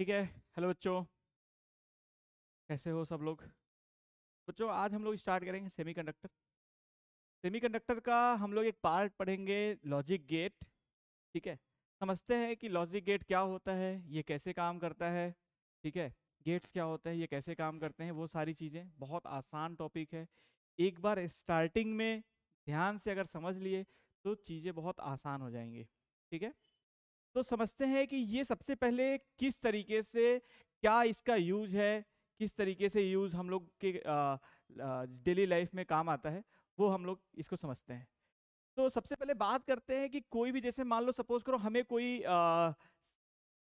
ठीक है। हेलो बच्चों, कैसे हो सब लोग? बच्चों, आज हम लोग स्टार्ट करेंगे सेमीकंडक्टर। सेमीकंडक्टर का हम लोग एक पार्ट पढ़ेंगे, लॉजिक गेट। ठीक है। समझते हैं कि लॉजिक गेट क्या होता है, ये कैसे काम करता है। ठीक है। गेट्स क्या होते हैं, ये कैसे काम करते हैं, वो सारी चीज़ें। बहुत आसान टॉपिक है। एक बार स्टार्टिंग में ध्यान से अगर समझ लिए तो चीज़ें बहुत आसान हो जाएंगी। ठीक है। तो समझते हैं कि ये सबसे पहले किस तरीके से, क्या इसका यूज है, किस तरीके से यूज हम लोग के डेली लाइफ में काम आता है, वो हम लोग इसको समझते हैं। तो सबसे पहले बात करते हैं कि कोई भी, जैसे मान लो सपोज करो हमें कोई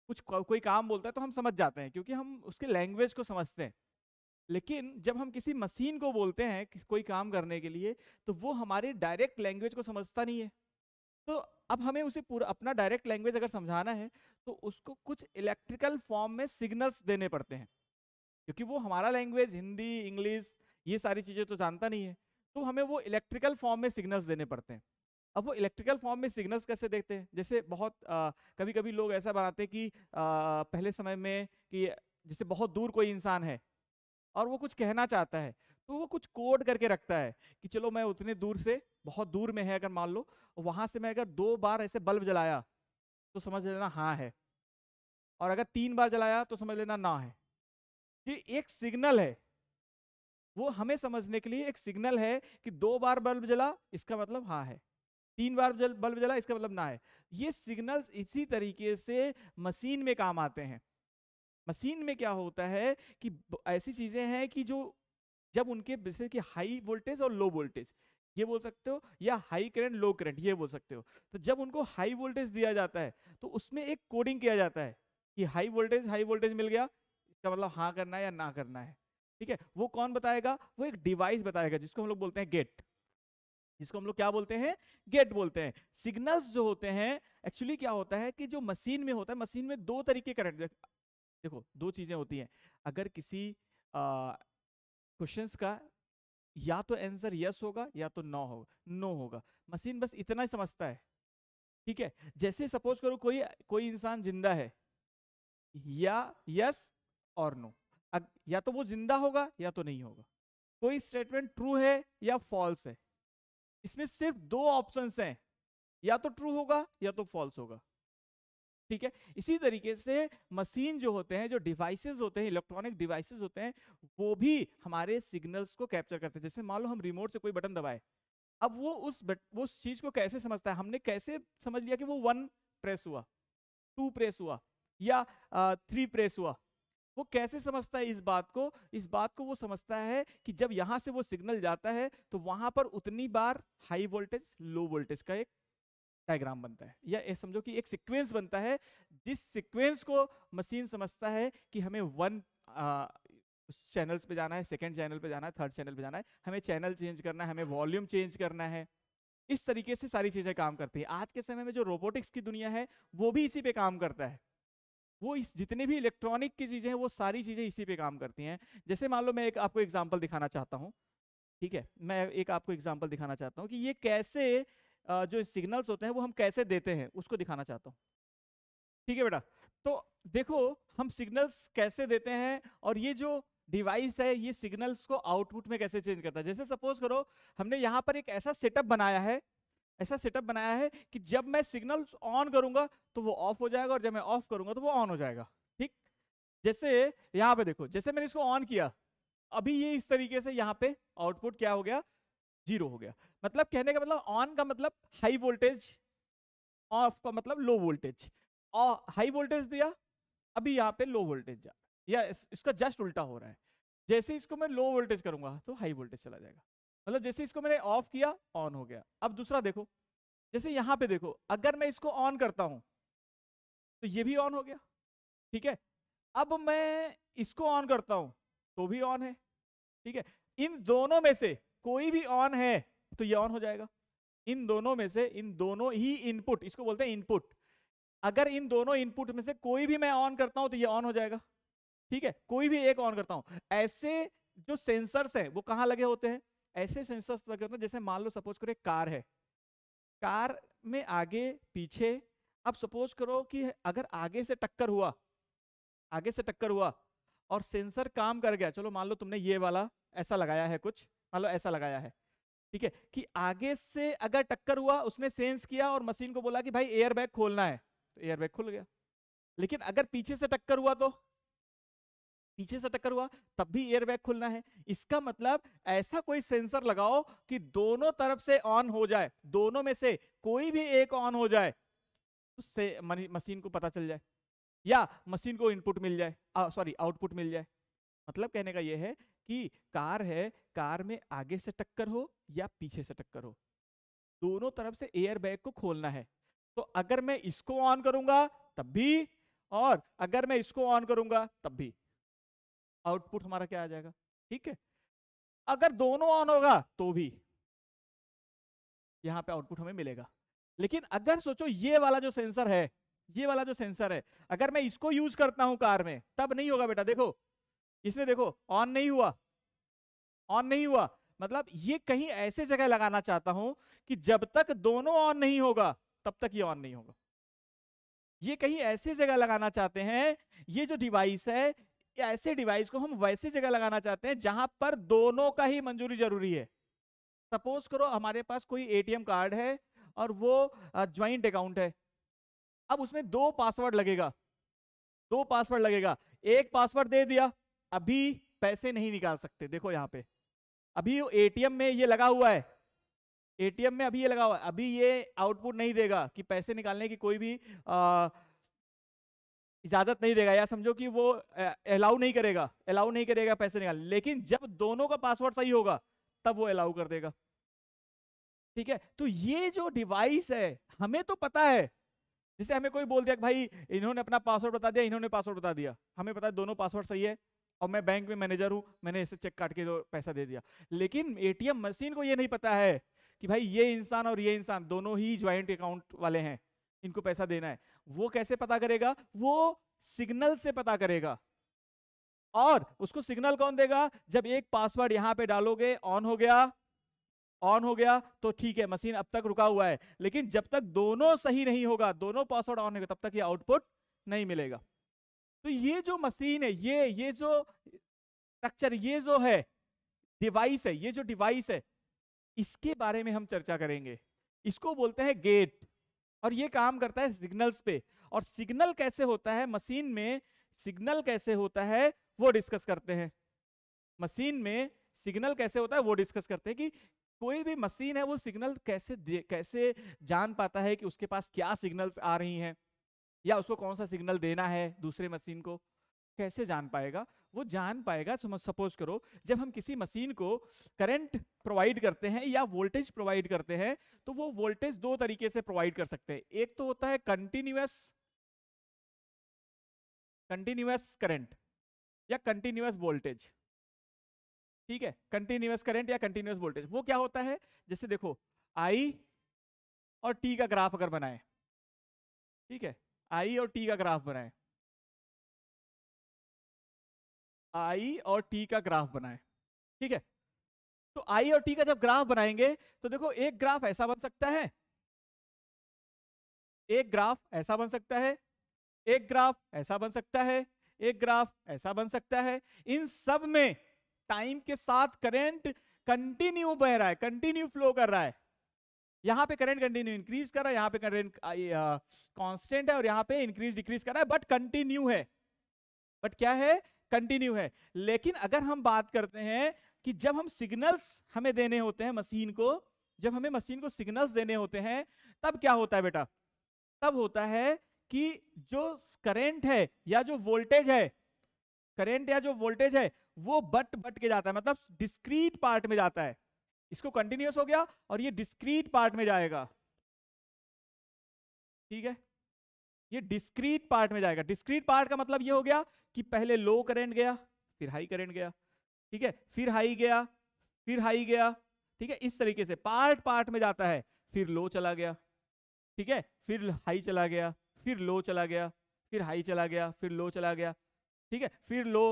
कोई काम बोलता है तो हम समझ जाते हैं क्योंकि हम उसके लैंग्वेज को समझते हैं। लेकिन जब हम किसी मशीन को बोलते हैं कोई काम करने के लिए, तो वो हमारे डायरेक्ट लैंग्वेज को समझता नहीं है। तो अब हमें उसे पूरा अपना डायरेक्ट लैंग्वेज अगर समझाना है तो उसको कुछ इलेक्ट्रिकल फॉर्म में सिग्नल्स देने पड़ते हैं, क्योंकि वो हमारा लैंग्वेज हिंदी इंग्लिश ये सारी चीजें तो जानता नहीं है। तो हमें वो इलेक्ट्रिकल फॉर्म में सिग्नल्स देने पड़ते हैं। अब वो इलेक्ट्रिकल फॉर्म में सिग्नल्स कैसे देखते हैं, जैसे बहुत कभी कभी लोग ऐसा बनाते हैं कि पहले समय में कि जैसे बहुत दूर कोई इंसान है और वो कुछ कहना चाहता है, तो वो कुछ कोड करके रखता है कि चलो मैं उतने दूर से, बहुत दूर में है अगर मान लो, वहां से मैं अगर 2 बार ऐसे बल्ब जलाया तो समझ लेना हाँ है, और अगर 3 बार जलाया तो समझ लेना ना है। ये एक सिग्नल है, वो हमें समझने के लिए एक सिग्नल है कि 2 बार बल्ब जला इसका मतलब हाँ है, 3 बार बल्ब जला इसका मतलब ना है। ये सिग्नल्स इसी तरीके से मशीन में काम आते हैं। मशीन में क्या होता है कि ऐसी चीजें हैं कि जो जब उनके जैसे कि हाई वोल्टेज और लो वोल्टेज ये बोल सकते हो, या हाई करंट लो करंट ये बोल सकते हो। तो जब उनको हाई वोल्टेज दिया जाता है तो उसमें एक कोडिंग किया जाता है कि हाई वोल्टेज मिल गया, इसका मतलब हाँ करना है या ना करना है। ठीक है। वो कौन बताएगा? वो एक डिवाइस बताएगा जिसको हम लोग बोलते हैं गेट। जिसको हम लोग क्या बोलते हैं? गेट बोलते हैं। सिग्नल्स जो होते हैं, एक्चुअली क्या होता है कि जो मशीन में होता है, मशीन में दो तरीके करंट, देखो दो चीजें होती हैं। अगर किसी क्वेश्चंस का या तो आंसर यस होगा या तो नो होगा, मशीन बस इतना ही समझता है। ठीक है। जैसे सपोज करो कोई कोई इंसान जिंदा है, या यस और नो, या तो वो जिंदा होगा या तो नहीं होगा। कोई स्टेटमेंट ट्रू है या फॉल्स है, इसमें सिर्फ दो ऑप्शंस हैं, या तो ट्रू होगा या तो फॉल्स होगा। ठीक है। इसी तरीके से मशीन जो होते हैं, जो डिवाइसेस होते हैं, इलेक्ट्रॉनिक डिवाइसेस होते हैं, वो भी हमारे सिग्नल्स को कैप्चर करते हैं। जैसे मान लो हम रिमोट से कोई बटन दबाए, अब वो वो उस चीज को कैसे समझता है, हमने कैसे समझ लिया कि वो 1 प्रेस हुआ, 2 प्रेस हुआ, या 3 प्रेस हुआ। वो कैसे समझता है इस बात को? इस बात को वो समझता है कि जब यहां से वो सिग्नल जाता है तो वहां पर उतनी बार हाई वोल्टेज लो वोल्टेज का एक डायग्राम बनता है, या ये समझो कि एक सीक्वेंस बनता है। जिस सीक्वेंस को मशीन समझता है कि हमें चैनल्स पे जाना है, सेकंड चैनल पे जाना है, थर्ड चैनल पे जाना है, हमें चैनल चेंज करना है, हमें वॉल्यूम चेंज करना है। इस तरीके से सारी चीजें काम करती है। आज के समय में जो रोबोटिक्स की दुनिया है वो भी इसी पे काम करता है। वो इस जितने भी इलेक्ट्रॉनिक की चीजें हैं वो सारी चीजें इसी पे काम करती हैं। जैसे मान लो मैं एक आपको एग्जांपल दिखाना चाहता हूँ। ठीक है। मैं एक आपको एग्जांपल दिखाना चाहता हूँ कि ये कैसे जो सिग्नल्स होते हैं वो हम कैसे देते हैं उसको दिखाना चाहता हूँ। ठीक है बेटा। तो देखो हम सिग्नल्स कैसे देते हैं, और ये जो डिवाइस है ये सिग्नल्स को आउटपुट में कैसे चेंज करता है। जैसे सपोज करो हमने यहाँ पर एक ऐसा सेटअप बनाया है, ऐसा सेटअप बनाया है कि जब मैं सिग्नल ऑन करूंगा तो वो ऑफ हो जाएगा, और जब मैं ऑफ करूंगा तो वो ऑन हो जाएगा। ठीक। जैसे यहाँ पे देखो, जैसे मैंने इसको ऑन किया, अभी ये इस तरीके से यहाँ पे आउटपुट क्या हो गया? 0 हो गया। मतलब कहने का मतलब ऑन का मतलब हाई वोल्टेज, ऑफ का मतलब लो वोल्टेज। और हाई वोल्टेज दिया, अभी यहाँ पे लो वोल्टेज जा, या इसका जस्ट उल्टा हो रहा है। जैसे इसको मैं लो वोल्टेज करूंगा तो हाई वोल्टेज चला जाएगा। मतलब जैसे इसको मैंने ऑफ किया ऑन हो गया। अब दूसरा देखो, जैसे यहां पे देखो, अगर मैं इसको ऑन करता हूं तो ये भी ऑन हो गया। ठीक है। अब मैं इसको ऑन करता हूं तो भी ऑन है। ठीक है। इन दोनों में से कोई भी ऑन है तो ये ऑन हो जाएगा। इन दोनों में से, इन दोनों ही इनपुट, इसको बोलते हैं इनपुट, अगर इन दोनों इनपुट में से कोई भी मैं ऑन करता हूं तो ये ऑन हो जाएगा। ठीक है। कोई भी एक ऑन करता हूं। ऐसे जो सेंसर्स हैं वो कहां लगे होते हैं? ऐसे सेंसर्स लगे होते हैं, जैसे मान लो सपोज करो एक कार है, कार में आगे पीछे, अब सपोज करो कि अगर आगे से टक्कर हुआ आगे से टक्कर हुआ और सेंसर काम कर गया, चलो मान लो तुमने ये वाला ऐसा लगाया है, कुछ मान लो ऐसा लगाया है, ठीक है, कि आगे से अगर टक्कर हुआ, उसने सेंस किया और मशीन को बोला कि भाई एयर बैग खोलना है, तो एयर बैग खुल गया। लेकिन अगर पीछे से टक्कर हुआ, तो पीछे से टक्कर हुआ तब भी एयर बैग खुलना है। इसका मतलब ऐसा कोई सेंसर लगाओ कि दोनों तरफ से ऑन हो जाए, दोनों में से कोई भी एक ऑन हो जाए, उससे मशीन को पता चल जाए या मशीन को इनपुट मिल जाए, सॉरी आउटपुट मिल जाए। मतलब कहने का यह है कि कार है, कार में आगे से टक्कर हो या पीछे से टक्कर हो, दोनों तरफ से एयर बैग को खोलना है। तो अगर मैं इसको ऑन करूंगा तब भी, और अगर मैं इसको ऑन करूंगा तब भी, आउटपुट हमारा क्या आ जाएगा, ठीक है। अगर दोनों ऑन होगा तो भी यहां पे आउटपुट हमें मिलेगा। लेकिन अगर सोचो ये वाला जो सेंसर है, ये वाला जो सेंसर है, अगर मैं इसको यूज करता हूं कार में, तब नहीं होगा बेटा। देखो इसमें, देखो ऑन नहीं हुआ, ऑन नहीं हुआ। मतलब ये कहीं ऐसे जगह लगाना चाहता हूं कि जब तक दोनों ऑन नहीं होगा तब तक ये ऑन नहीं होगा। ये कहीं ऐसे जगह लगाना चाहते हैं, ये जो डिवाइस है, ऐसे डिवाइस को हम वैसे जगह लगाना चाहते हैं जहां पर दोनों का ही मंजूरी जरूरी है। सपोज करो हमारे पास कोई एटीएम कार्ड है और वो ज्वाइंट अकाउंट है। अब उसमें दो पासवर्ड लगेगा, दो पासवर्ड लगेगा। एक पासवर्ड दे दिया, अभी पैसे नहीं निकाल सकते। देखो यहां पे अभी एटीएम में ये लगा हुआ है, एटीएम में अभी ये लगा हुआ है, अभी ये आउटपुट नहीं देगा कि पैसे निकालने की कोई भी इजाजत नहीं देगा, या समझो कि वो अलाउ नहीं करेगा, अलाउ नहीं करेगा पैसे निकालने। लेकिन जब दोनों का पासवर्ड सही होगा तब वो अलाउ कर देगा, ठीक है। तो ये जो डिवाइस है, हमें तो पता है, जैसे हमें कोई बोल दिया कि भाई इन्होंने अपना पासवर्ड बता दिया, इन्होंने पासवर्ड बता दिया, हमें पता है दोनों पासवर्ड सही है, और मैं बैंक में मैनेजर हूं, मैंने इसे चेक काट के दो पैसा दे दिया। लेकिन एटीएम मशीन को ये नहीं पता है कि भाई ये इंसान और ये इंसान दोनों ही ज्वाइंट अकाउंट वाले हैं, इनको पैसा देना है। वो कैसे पता करेगा? वो सिग्नल से पता करेगा। और उसको सिग्नल कौन देगा? जब एक पासवर्ड यहां पे डालोगे, ऑन हो गया, ऑन हो गया तो ठीक है, मशीन अब तक रुका हुआ है। लेकिन जब तक दोनों सही नहीं होगा, दोनों पासवर्ड ऑन होगा, तब तक ये आउटपुट नहीं मिलेगा। तो ये जो मशीन है, ये जो स्ट्रक्चर, ये जो है डिवाइस है, ये जो डिवाइस है, इसके बारे में हम चर्चा करेंगे। इसको बोलते हैं गेट, और ये काम करता है सिग्नल्स पे। और सिग्नल कैसे होता है मशीन में, सिग्नल कैसे होता है वो डिस्कस करते हैं। मशीन में सिग्नल कैसे होता है वो डिस्कस करते हैं कि कोई भी मशीन है वो सिग्नल कैसे जान पाता है कि उसके पास क्या सिग्नल्स आ रही हैं, या उसको कौन सा सिग्नल देना है दूसरे मशीन को, कैसे जान पाएगा? वो जान पाएगा, सपोज करो जब हम किसी मशीन को करंट प्रोवाइड करते हैं या वोल्टेज प्रोवाइड करते हैं, तो वो वोल्टेज दो तरीके से प्रोवाइड कर सकते हैं। एक तो होता है कंटिन्यूअस करंट या कंटिन्यूअस वोल्टेज, ठीक है। कंटिन्यूअस करंट या कंटिन्यूअस वोल्टेज वो क्या होता है? जैसे देखो आई और टी का ग्राफ अगर बनाए, ठीक है, आई और टी का ग्राफ बनाए, आई और टी का ग्राफ बनाए, ठीक है। तो आई और टी का जब ग्राफ बनाएंगे तो देखो एक ग्राफ ऐसा बन सकता है, एक ग्राफ ऐसा बन सकता है, एक ग्राफ ऐसा बन सकता है, एक ग्राफ ऐसा बन सकता है। इन सब में टाइम के साथ करंट कंटिन्यू बह रहा है, कंटिन्यू फ्लो कर रहा है। यहां पे करंट कंटिन्यू इंक्रीज कर रहा है, यहां पे करंट कांस्टेंट है, और यहां पे इंक्रीज डिक्रीज कर रहा है, बट कंटिन्यू है। बट क्या है? कंटिन्यू है। लेकिन अगर हम बात करते हैं कि जब हम सिग्नल्स हमें देने होते हैं मशीन को, जब हमें मशीन को सिग्नल्स देने होते हैं, तब क्या होता है बेटा? तब होता है कि जो करंट है या जो वोल्टेज है, करंट या जो वोल्टेज है वो बट के जाता है, मतलब डिस्क्रीट पार्ट में जाता है। इसको कंटिन्यूअस हो गया और ये डिस्क्रीट पार्ट में जाएगा, ठीक है। ये डिस्क्रीट पार्ट में जाएगा। डिस्क्रीट पार्ट का मतलब ये हो गया कि पहले लो करंट गया, फिर हाई करंट गया, ठीक है, फिर हाई गया, फिर हाई गया, ठीक है। इस तरीके से पार्ट पार्ट में जाता है। फिर लो चला गया, ठीक है, फिर हाई चला गया, फिर लो चला गया, फिर हाई चला गया, फिर लो चला गया, ठीक है, फिर लो,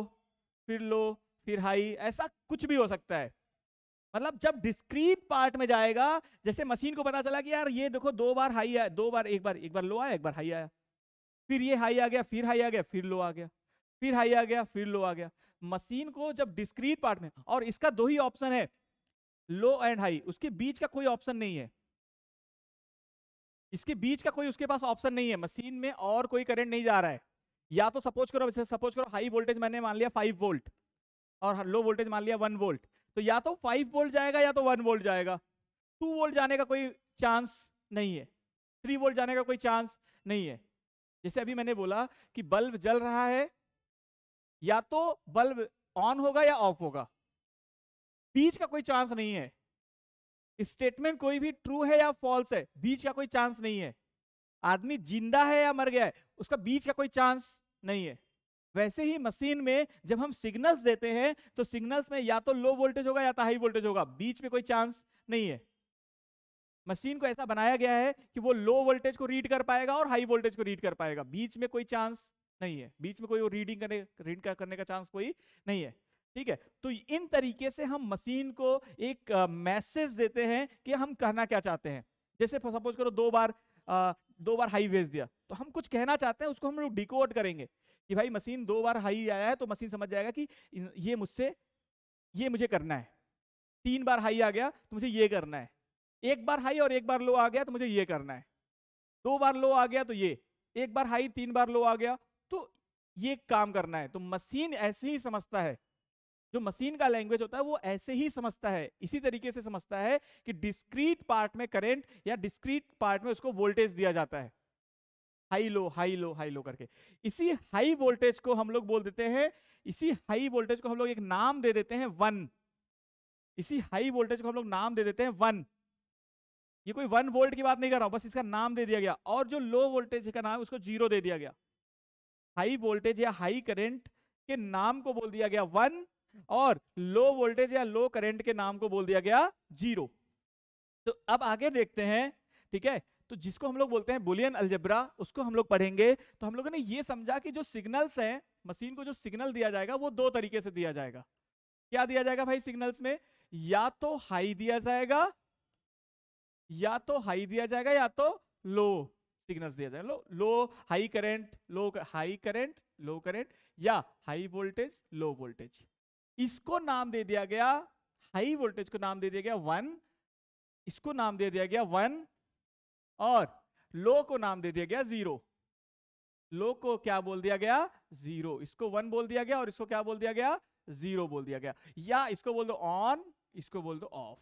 फिर लो, फिर हाई, ऐसा कुछ भी हो सकता है। मतलब जब डिस्क्रीट पार्ट में जाएगा, जैसे मशीन को पता चला कि यार ये देखो दो बार हाई आया, दो बार, एक बार लो आया, एक बार हाई आया, फिर ये हाई आ गया, फिर हाई आ गया, फिर लो आ गया, फिर हाई आ गया, फिर लो आ गया। मशीन को जब डिस्क्रीट पार्ट में, और इसका दो ही ऑप्शन है, लो एंड हाई, उसके बीच का कोई ऑप्शन नहीं है, इसके बीच का कोई उसके पास ऑप्शन नहीं है। मशीन में और कोई करंट नहीं जा रहा है। या तो सपोज करो हाई वोल्टेज मैंने मान लिया 5 वोल्ट और लो वोल्टेज मान लिया 1 वोल्ट, तो या तो 5 वोल्ट जाएगा या तो 1 वोल्ट जाएगा। 2 वोल्ट जाने का कोई चांस नहीं है, 3 वोल्ट जाने का कोई चांस नहीं है। जैसे अभी मैंने बोला कि बल्ब जल रहा है, या तो बल्ब ऑन होगा या ऑफ होगा, बीच का कोई चांस नहीं है। स्टेटमेंट कोई भी ट्रू है या फॉल्स है, बीच का कोई चांस नहीं है। आदमी जिंदा है या मर गया है, उसका बीच का कोई चांस नहीं है। वैसे ही मशीन में जब हम सिग्नल्स देते हैं तो सिग्नल्स में या तो लो वोल्टेज होगा या तो हाई वोल्टेज होगा, बीच में कोई चांस नहीं है। मशीन को ऐसा बनाया गया है कि वो लो वोल्टेज को रीड कर पाएगा और हाई वोल्टेज को रीड कर पाएगा, बीच में कोई चांस नहीं है, बीच में कोई रीड करने का चांस कोई नहीं है। ठीक है, तो इन तरीके से हम मशीन को एक मैसेज देते हैं कि हम कहना क्या चाहते हैं। जैसे सपोज करो दो बार हाई भेज दिया, तो हम कुछ कहना चाहते हैं, उसको हम लोग डिकोड करेंगे कि भाई मशीन 2 बार हाई आया है तो मशीन समझ जाएगा कि ये मुझे करना है। 3 बार हाई आ गया तो मुझे ये करना है। 1 बार हाई और 1 बार लो आ गया तो मुझे ये करना है। 2 बार लो आ गया तो ये, 1 बार हाई 3 बार लो आ गया तो ये काम करना है। तो मशीन ऐसे ही समझता है, जो मशीन का लैंग्वेज होता है वो ऐसे ही समझता है, इसी तरीके से समझता है कि डिस्क्रीट पार्ट में करंट या डिस्क्रीट पार्ट में उसको वोल्टेज दिया जाता है, high low high low high low करके। इसी हाई वोल्टेज को हम लोग बोल देते हैं, इसी हाई वोल्टेज को हम लोग एक नाम दे देते हैं 1। इसी हाई वोल्टेज को हम लोग नाम दे देते हैं 1। ये कोई 1 वोल्ट की बात नहीं कर रहा हूं, बस इसका नाम दे दिया गया। और जो लो वोल्टेज का नाम है उसको 0 दे दिया गया। हाई वोल्टेज या हाई करंट के नाम को बोल दिया गया 1 और लो वोल्टेज या लो करंट के नाम को बोल दिया गया 0। तो अब आगे देखते हैं, ठीक है। तो जिसको हम लोग बोलते हैं बुलियन अलजेब्रा, उसको हम लोग पढ़ेंगे। तो हम लोगों ने ये समझा कि जो सिग्नल्स हैं, मशीन को जो सिग्नल दिया जाएगा वो 2 तरीके से दिया जाएगा। क्या दिया जाएगा भाई सिग्नल्स में? या तो हाई दिया जाएगा, या तो हाई दिया जाएगा, या तो लो सिग्नल्स दिया जाएगा। लो हाई करंट, लो हाई करंट, लो करंट, या हाई वोल्टेज लो वोल्टेज। इसको नाम दे दिया गया, हाई वोल्टेज को नाम दे दिया गया 1, इसको नाम दे दिया गया 1 और लो को नाम दे दिया गया 0। लो को क्या बोल दिया गया? 0। इसको 1 बोल दिया गया और इसको क्या बोल दिया गया? 0 बोल दिया गया। या इसको बोल दो ऑन, इसको बोल दो ऑफ।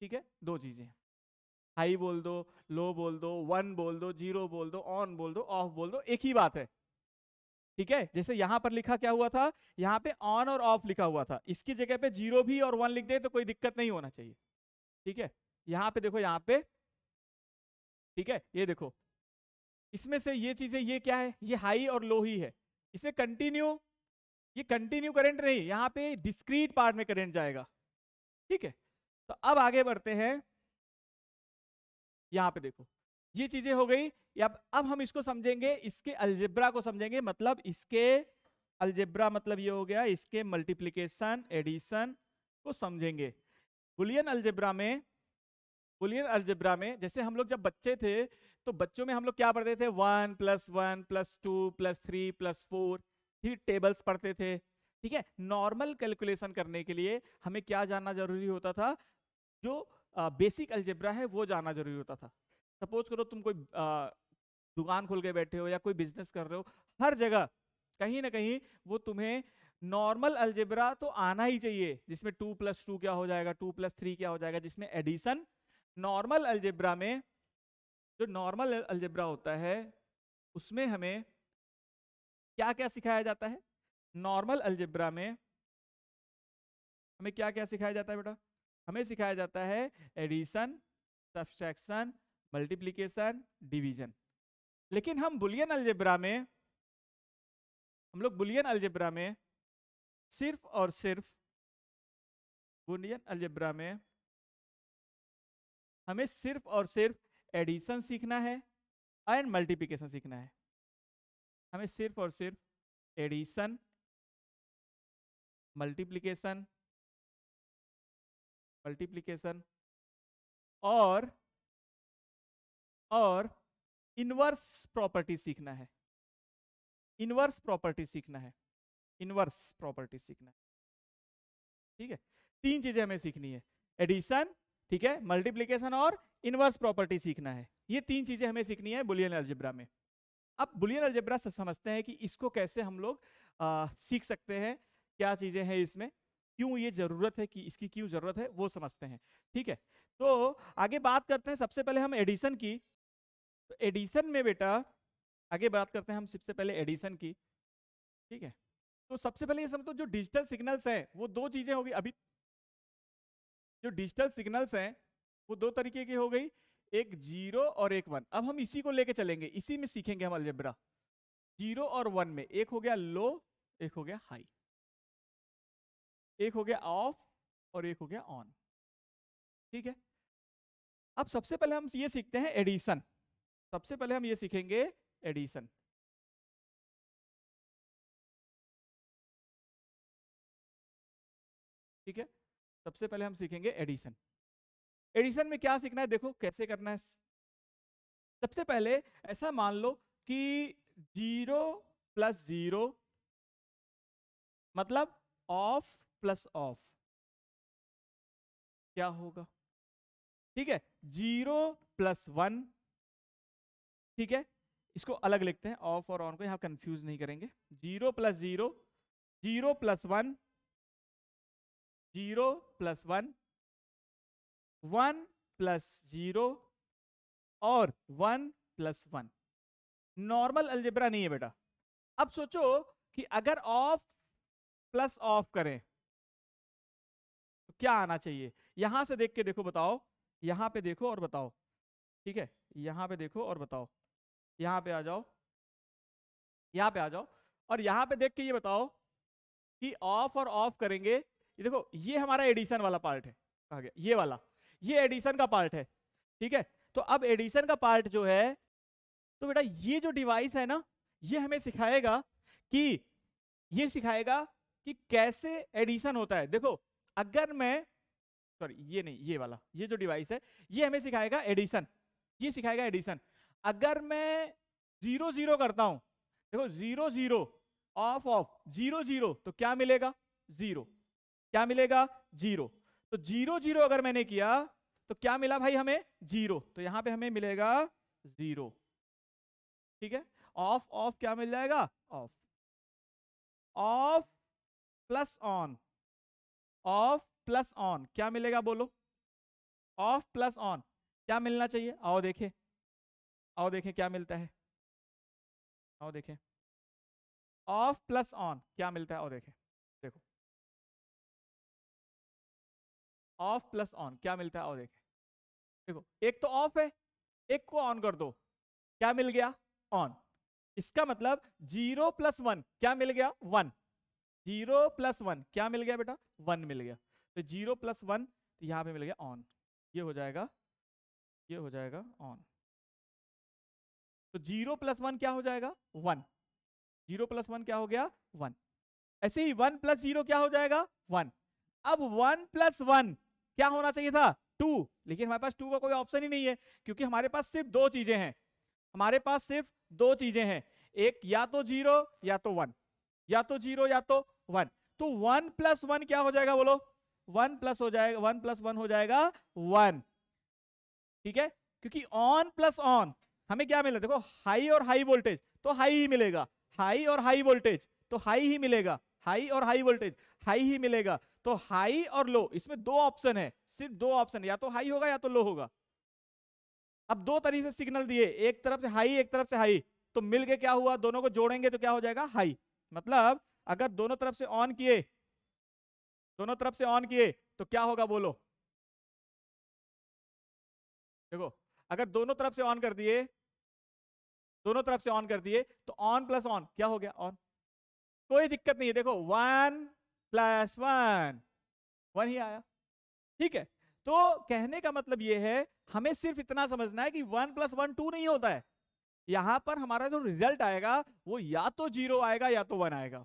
ठीक है, 2 चीजें, हाई बोल दो, लो बोल दो, 1 बोल दो, 0 बोल दो, ऑन बोल दो, ऑफ बोल दो, एक ही बात है। ठीक है, जैसे यहां पर लिखा क्या हुआ था, यहां पे ऑन और ऑफ लिखा हुआ था, इसकी जगह पे 0 भी और 1 लिख दे तो कोई दिक्कत नहीं होना चाहिए। ठीक है, यहां पे देखो, यहां पे, ठीक है, ये देखो, इसमें से ये चीजें, ये क्या है? ये हाई और लो ही है। इसमें कंटिन्यू, ये कंटिन्यू करंट नहीं, यहां पे डिस्क्रीट पार्ट में करंट जाएगा। ठीक है, तो अब आगे बढ़ते हैं। यहां पे देखो, ये चीजें हो गई। अब हम इसको समझेंगे, इसके अलजेब्रा को समझेंगे। मतलब इसके अलजेब्रा मतलब ये हो गया, इसके मल्टीप्लिकेशन एडिशन को समझेंगे। बुलियन अलजेब्रा में, बुलियन अलजेब्रा में जैसे हम लोग जब बच्चे थे तो बच्चों में हम लोग क्या पढ़ते थे? 1 + 1 + 2 + 3 + 4, फिर टेबल्स पढ़ते थे। ठीक है, नॉर्मल कैलकुलेशन करने के लिए हमें क्या जानना जरूरी होता था? जो बेसिक अलजेब्रा है वो जानना जरूरी होता था। सपोज करो तुम कोई दुकान खोल के बैठे हो या कोई बिजनेस कर रहे हो, हर जगह कहीं ना कहीं वो तुम्हें नॉर्मल अलजेब्रा तो आना ही चाहिए, जिसमें 2 + 2 क्या हो जाएगा, 2 + 3 क्या हो जाएगा, जिसमें एडिशन। नॉर्मल अलजेब्रा में, जो नॉर्मल अलजेब्रा होता है उसमें हमें क्या क्या सिखाया जाता है? नॉर्मल अलजेब्रा में हमें क्या क्या सिखाया जाता है बेटा? हमें सिखाया जाता है एडिशन, सब्सट्रैक्शन, मल्टीप्लिकेशन, डिवीजन। लेकिन हम बुलियन अलजेब्रा में, हम लोग बुलियन अलजेब्रा में सिर्फ और सिर्फ, बुलियन अलजेब्रा में हमें सिर्फ और सिर्फ एडिशन सीखना है एंड मल्टीप्लिकेशन सीखना है। हमें सिर्फ और सिर्फ एडिशन, मल्टीप्लिकेशन, मल्टीप्लिकेशन और इनवर्स प्रॉपर्टी सीखना है। इनवर्स प्रॉपर्टी सीखना है, इनवर्स प्रॉपर्टी सीखना है, ठीक है। 3 चीजें हमें सीखनी है, एडिशन, ठीक है, मल्टीप्लीकेशन और इनवर्स प्रॉपर्टी सीखना है। ये 3 चीजें हमें सीखनी है बुलियन अलजेब्रा में। अब बुलियन अलजेब्रा से समझते हैं कि इसको कैसे हम लोग सीख सकते हैं, क्या चीजें हैं इसमें, क्यों ये जरूरत है, कि इसकी क्यों जरूरत है वो समझते हैं, ठीक है। तो आगे बात करते हैं सबसे पहले हम एडिशन की। तो एडिशन में बेटा आगे बात करते हैं हम सबसे पहले एडिशन की, ठीक है। तो सबसे पहले ये समझो जो डिजिटल सिग्नल्स हैं वो 2 चीजें होगी। अभी जो डिजिटल सिग्नल्स हैं वो 2 तरीके की हो गई, एक 0 और एक 1। अब हम इसी को लेके चलेंगे, इसी में सीखेंगे हम अलजेब्रा। 0 और 1 में एक हो गया लो, एक हो गया हाई, एक हो गया ऑफ और एक हो गया ऑन, ठीक है। अब सबसे पहले हम ये सीखते हैं एडिशन। सबसे पहले हम ये सीखेंगे एडिशन, ठीक है। सबसे पहले हम सीखेंगे एडिशन। एडिशन में क्या सीखना है, देखो कैसे करना है। सबसे पहले ऐसा मान लो कि 0 + 0 मतलब ऑफ प्लस ऑफ, क्या होगा, ठीक है। 0 + 1, ठीक है। इसको अलग लिखते हैं, ऑफ और ऑन को यहां कंफ्यूज नहीं करेंगे। 0 + 0, 0 + 1, 0 + 1, 1 + 0 और 1 + 1। नॉर्मल अलजेब्रा नहीं है बेटा। अब सोचो कि अगर ऑफ प्लस ऑफ करें तो क्या आना चाहिए, यहां से देख के देखो, बताओ, यहां पे देखो और बताओ, ठीक है। यहां पे देखो और बताओ, यहां पे आ जाओ, यहां पे आ जाओ और यहां पे देख के ये बताओ कि ऑफ और ऑफ करेंगे। ये देखो, ये हमारा एडिशन वाला पार्ट है, कहा गया ये वाला, ये एडिशन का पार्ट है, ठीक है। तो अब एडिशन का पार्ट जो है, तो बेटा ये जो डिवाइस है ना, ये हमें सिखाएगा कि, ये सिखाएगा कि कैसे एडिशन होता है। देखो अगर मैं, सॉरी ये नहीं, ये वाला, ये जो डिवाइस है ये हमें सिखाएगा एडिशन, ये सिखाएगा एडिशन। अगर मैं 0 0 करता हूं, देखो 0 0 ऑफ ऑफ 0 0, तो क्या मिलेगा 0, क्या मिलेगा 0। तो 0 0 अगर मैंने किया तो क्या मिला भाई हमें 0, तो यहां पे हमें मिलेगा 0, ठीक है। ऑफ ऑफ क्या मिल जाएगा, of, of plus on, of plus on क्या मिलेगा बोलो, ऑफ प्लस ऑन क्या मिलना चाहिए, आओ देखें, आओ देखें क्या मिलता है, आओ देखें, ऑफ प्लस ऑन क्या मिलता है, आओ देखें, देखो ऑफ प्लस ऑन क्या मिलता है, आओ देखें, देखो एक तो ऑफ है, एक को ऑन कर दो, क्या मिल गया ऑन। इसका मतलब 0 + 1 क्या मिल गया 1, 0 + 1 क्या मिल गया बेटा 1 मिल गया। तो 0 + 1 तो यहां पे मिल गया ऑन, ये हो जाएगा, ये हो जाएगा ऑन। तो 0 + 1 क्या हो जाएगा 1, 0 + 1 क्या हो गया 1। ऐसे ही 1 + 0 क्या हो जाएगा 1। अब 1 + 1 क्या होना चाहिए था 2, लेकिन हमारे पास 2 का कोई ऑप्शन ही नहीं है, क्योंकि हमारे पास सिर्फ 2 चीजें हैं, हमारे पास सिर्फ 2 चीजें हैं, एक या तो 0 या तो 1, या तो 0 या तो 1। तो 1 + 1 क्या हो जाएगा बोलो, 1 प्लस हो जाएगा, 1 + 1 हो जाएगा 1, ठीक है। क्योंकि ऑन प्लस ऑन हमें क्या मिला, देखो हाई और हाई वोल्टेज तो हाई ही मिलेगा, हाई और हाई वोल्टेज तो हाई ही मिलेगा, हाई और हाई वोल्टेज हाई ही मिलेगा। तो हाई और लो, इसमें 2 ऑप्शन है, सिर्फ 2 ऑप्शन, या तो हाई होगा या तो लो होगा। अब 2 तरीके से सिग्नल दिए, एक तरफ से हाई एक तरफ से हाई, तो मिलके क्या हुआ, दोनों को जोड़ेंगे तो क्या हो जाएगा हाई। मतलब अगर दोनों तरफ से ऑन किए, दोनों तरफ से ऑन किए तो क्या होगा बोलो, देखो अगर दोनों तरफ से ऑन कर दिए, दोनों तरफ से ऑन कर दिए तो ऑन प्लस ऑन क्या हो गया ऑन, कोई दिक्कत नहीं है। देखो 1 + 1 1 ही आया, ठीक है। तो कहने का मतलब यह है, हमें सिर्फ इतना समझना है कि 1 + 1 2 नहीं होता है। यहां पर हमारा जो रिजल्ट आएगा वो या तो 0 आएगा या तो 1 आएगा,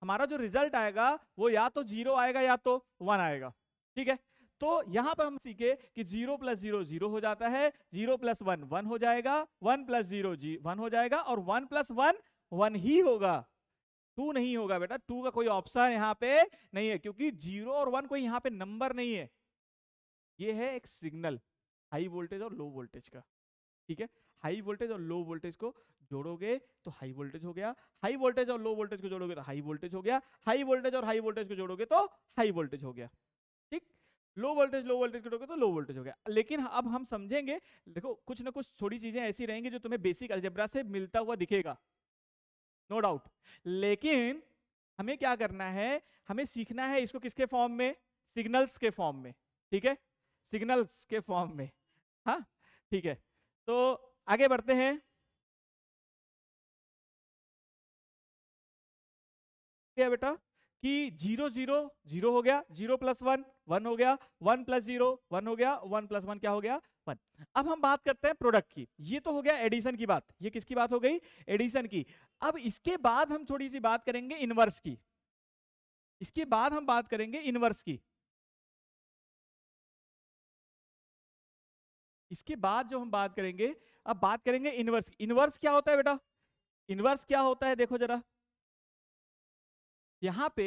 हमारा जो रिजल्ट आएगा वो या तो 0 आएगा या तो 1 आएगा, ठीक है। तो यहां पर हम सीखे कि 0 + 0 0 हो जाता है, 0 + 1 1 हो जाएगा, 1 + 0 1 हो जाएगा और 1 + 1 वन ही होगा, टू नहीं होगा बेटा, टू का कोई ऑप्शन यहाँ पे नहीं है, क्योंकि जीरो और वन कोई यहाँ पे नंबर नहीं है, ये है एक सिग्नल हाई वोल्टेज और लो वोल्टेज का। ठीक है, हाई वोल्टेज और लो वोल्टेज को जोड़ोगे तो हाई वोल्टेज हो गया, हाई वोल्टेज और लो वोल्टेज को जोड़ोगे तो हाई वोल्टेज हो गया, हाई वोल्टेज और हाई वोल्टेज को जोड़ोगे तो हाई वोल्टेज हो गया। ठीक, लो वोल्टेज को जोड़ोगे तो लो वोल्टेज हो गया। लेकिन अब हम समझेंगे, देखो कुछ ना कुछ थोड़ी चीजें ऐसी रहेंगी जो तुम्हें बेसिक अलजेब्रा से मिलता हुआ दिखेगा, नो डाउट, लेकिन हमें क्या करना है, हमें सीखना है इसको किसके फॉर्म में, सिग्नल्स के फॉर्म में। ठीक है, सिग्नल्स के फॉर्म में। हाँ ठीक है, तो आगे बढ़ते हैं। क्या बेटा कि 0 0 0 हो गया, 0 प्लस 1 1 हो गया, 1 प्लस 0 1 हो गया, 1 प्लस 1 क्या हो गया 1। अब हम बात करते हैं प्रोडक्ट की, ये तो हो गया एडिशन की बात, ये किसकी बात हो गई, एडिशन की। अब इसके बाद हम थोड़ी सी बात करेंगे इनवर्स की, इसके बाद हम बात करेंगे इनवर्स की। इसके बाद जो हम बात करेंगे, अब बात करेंगे इनवर्स। इनवर्स क्या होता है बेटा, इनवर्स क्या होता है, देखो जरा यहां पे,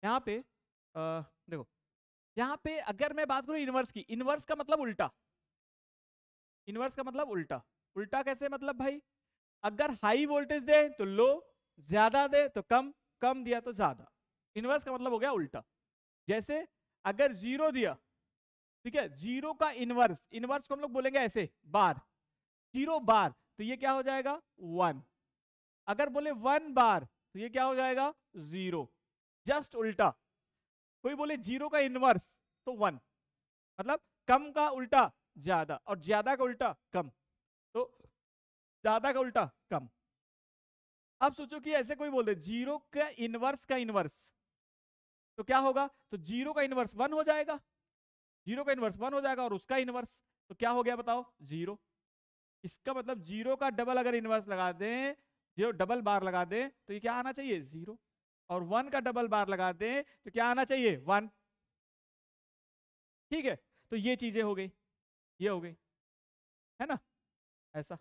यहां पे देखो, यहां पे अगर मैं बात करूं इनवर्स की, इनवर्स का मतलब उल्टा, इनवर्स का मतलब उल्टा। उल्टा कैसे मतलब भाई, अगर हाई वोल्टेज दे तो लो, ज्यादा दे तो कम, कम दिया तो ज्यादा। इनवर्स का मतलब हो गया उल्टा। जैसे अगर जीरो दिया, ठीक है, जीरो का इनवर्स, इनवर्स को हम लोग बोलेंगे ऐसे बार, जीरो बार तो ये क्या हो जाएगा 1। अगर बोले 1 बार तो ये क्या हो जाएगा 0, जस्ट उल्टा। कोई बोले जीरो का इनवर्स तो 1, मतलब कम का उल्टा ज्यादा और ज्यादा का उल्टा कम, तो ज्यादा का उल्टा कम। अब सोचो कि ऐसे कोई बोल दे जीरो का इनवर्स तो क्या होगा, तो जीरो का इनवर्स 1 हो जाएगा, जीरो का इनवर्स 1 हो जाएगा, और उसका इनवर्स तो क्या हो गया बताओ 0। इसका मतलब जीरो का डबल अगर इनवर्स लगा दें, जीरो डबल बार लगा दें तो ये क्या आना चाहिए 0, और 1 का डबल बार लगा दें तो क्या आना चाहिए 1। ठीक है, तो ये चीजें हो गई, ये हो गई, है ना, ऐसा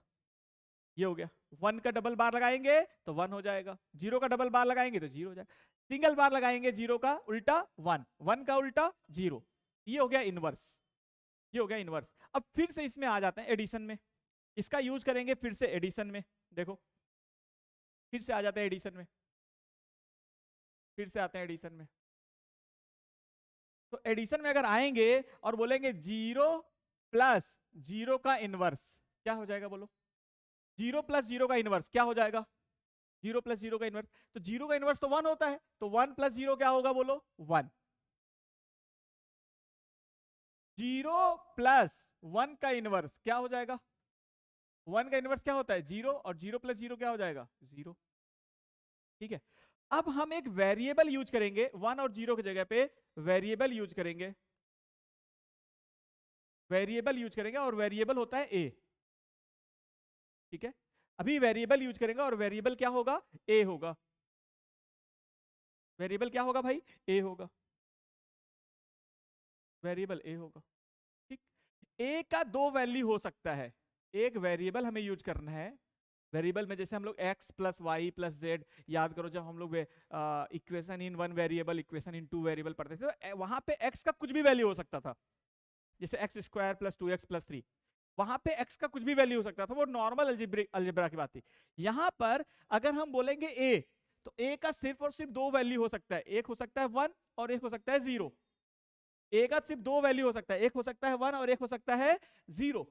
ये हो गया। 1 का डबल बार लगाएंगे तो 1 हो जाएगा, जीरो का डबल बार लगाएंगे तो 0 हो जाएगा, सिंगल बार लगाएंगे जीरो का उल्टा 1, 1 का उल्टा 0, ये हो गया इनवर्स, ये हो गया इनवर्स। अब फिर से इसमें आ जाते हैं एडिशन में, इसका यूज करेंगे फिर से एडिशन में। देखो फिर से आ जाते हैं एडिशन में, फिर से आते हैं एडिशन में। तो एडिशन में अगर आएंगे और बोलेंगे 0 प्लस 0 का इनवर्स, क्या हो जाएगा बोलो, 0 प्लस 0 का इनवर्स क्या हो जाएगा, 0 प्लस 0 का इनवर्स, तो 0 का इनवर्स तो 1 होता है, तो 1 प्लस 0 क्या होगा बोलो 1। 0 प्लस 1 का इनवर्स क्या हो जाएगा, 1 का इनवर्स क्या होता है 0, और 0 प्लस 0 क्या हो जाएगा 0। ठीक है, अब हम एक वेरिएबल यूज करेंगे 1 और 0 की जगह पे, वेरिएबल यूज करेंगे, वेरिएबल यूज करेंगे, और वेरिएबल होता है ए। ठीक है, अभी वेरिएबल यूज करेंगे और वेरिएबल क्या होगा ए होगा, वेरिएबल क्या होगा भाई ए होगा, वेरिएबल ए होगा। ठीक, ए का दो वैल्यू हो सकता है, एक वेरिएबल हमें यूज करना है, वेरिएबल में जैसे हम लोग x plus Y plus Z, याद करो जब हम लोग equation in one variable, equation in two variable पढ़ते थे, तो वहां पे x का कुछ भी वैल्यू हो सकता था, जैसे x square plus 2x plus 3, वहां पे x का कुछ भी वैल्यू हो सकता था, वो नॉर्मल अलजेब्रा की बात थी। यहां पर अगर हम बोलेंगे a, तो a का सिर्फ और सिर्फ दो वैल्यू हो सकता है, एक हो सकता है 1 और एक हो सकता है 0। a का सिर्फ दो वैल्यू हो सकता है, एक हो सकता है 1 और एक हो सकता है 0।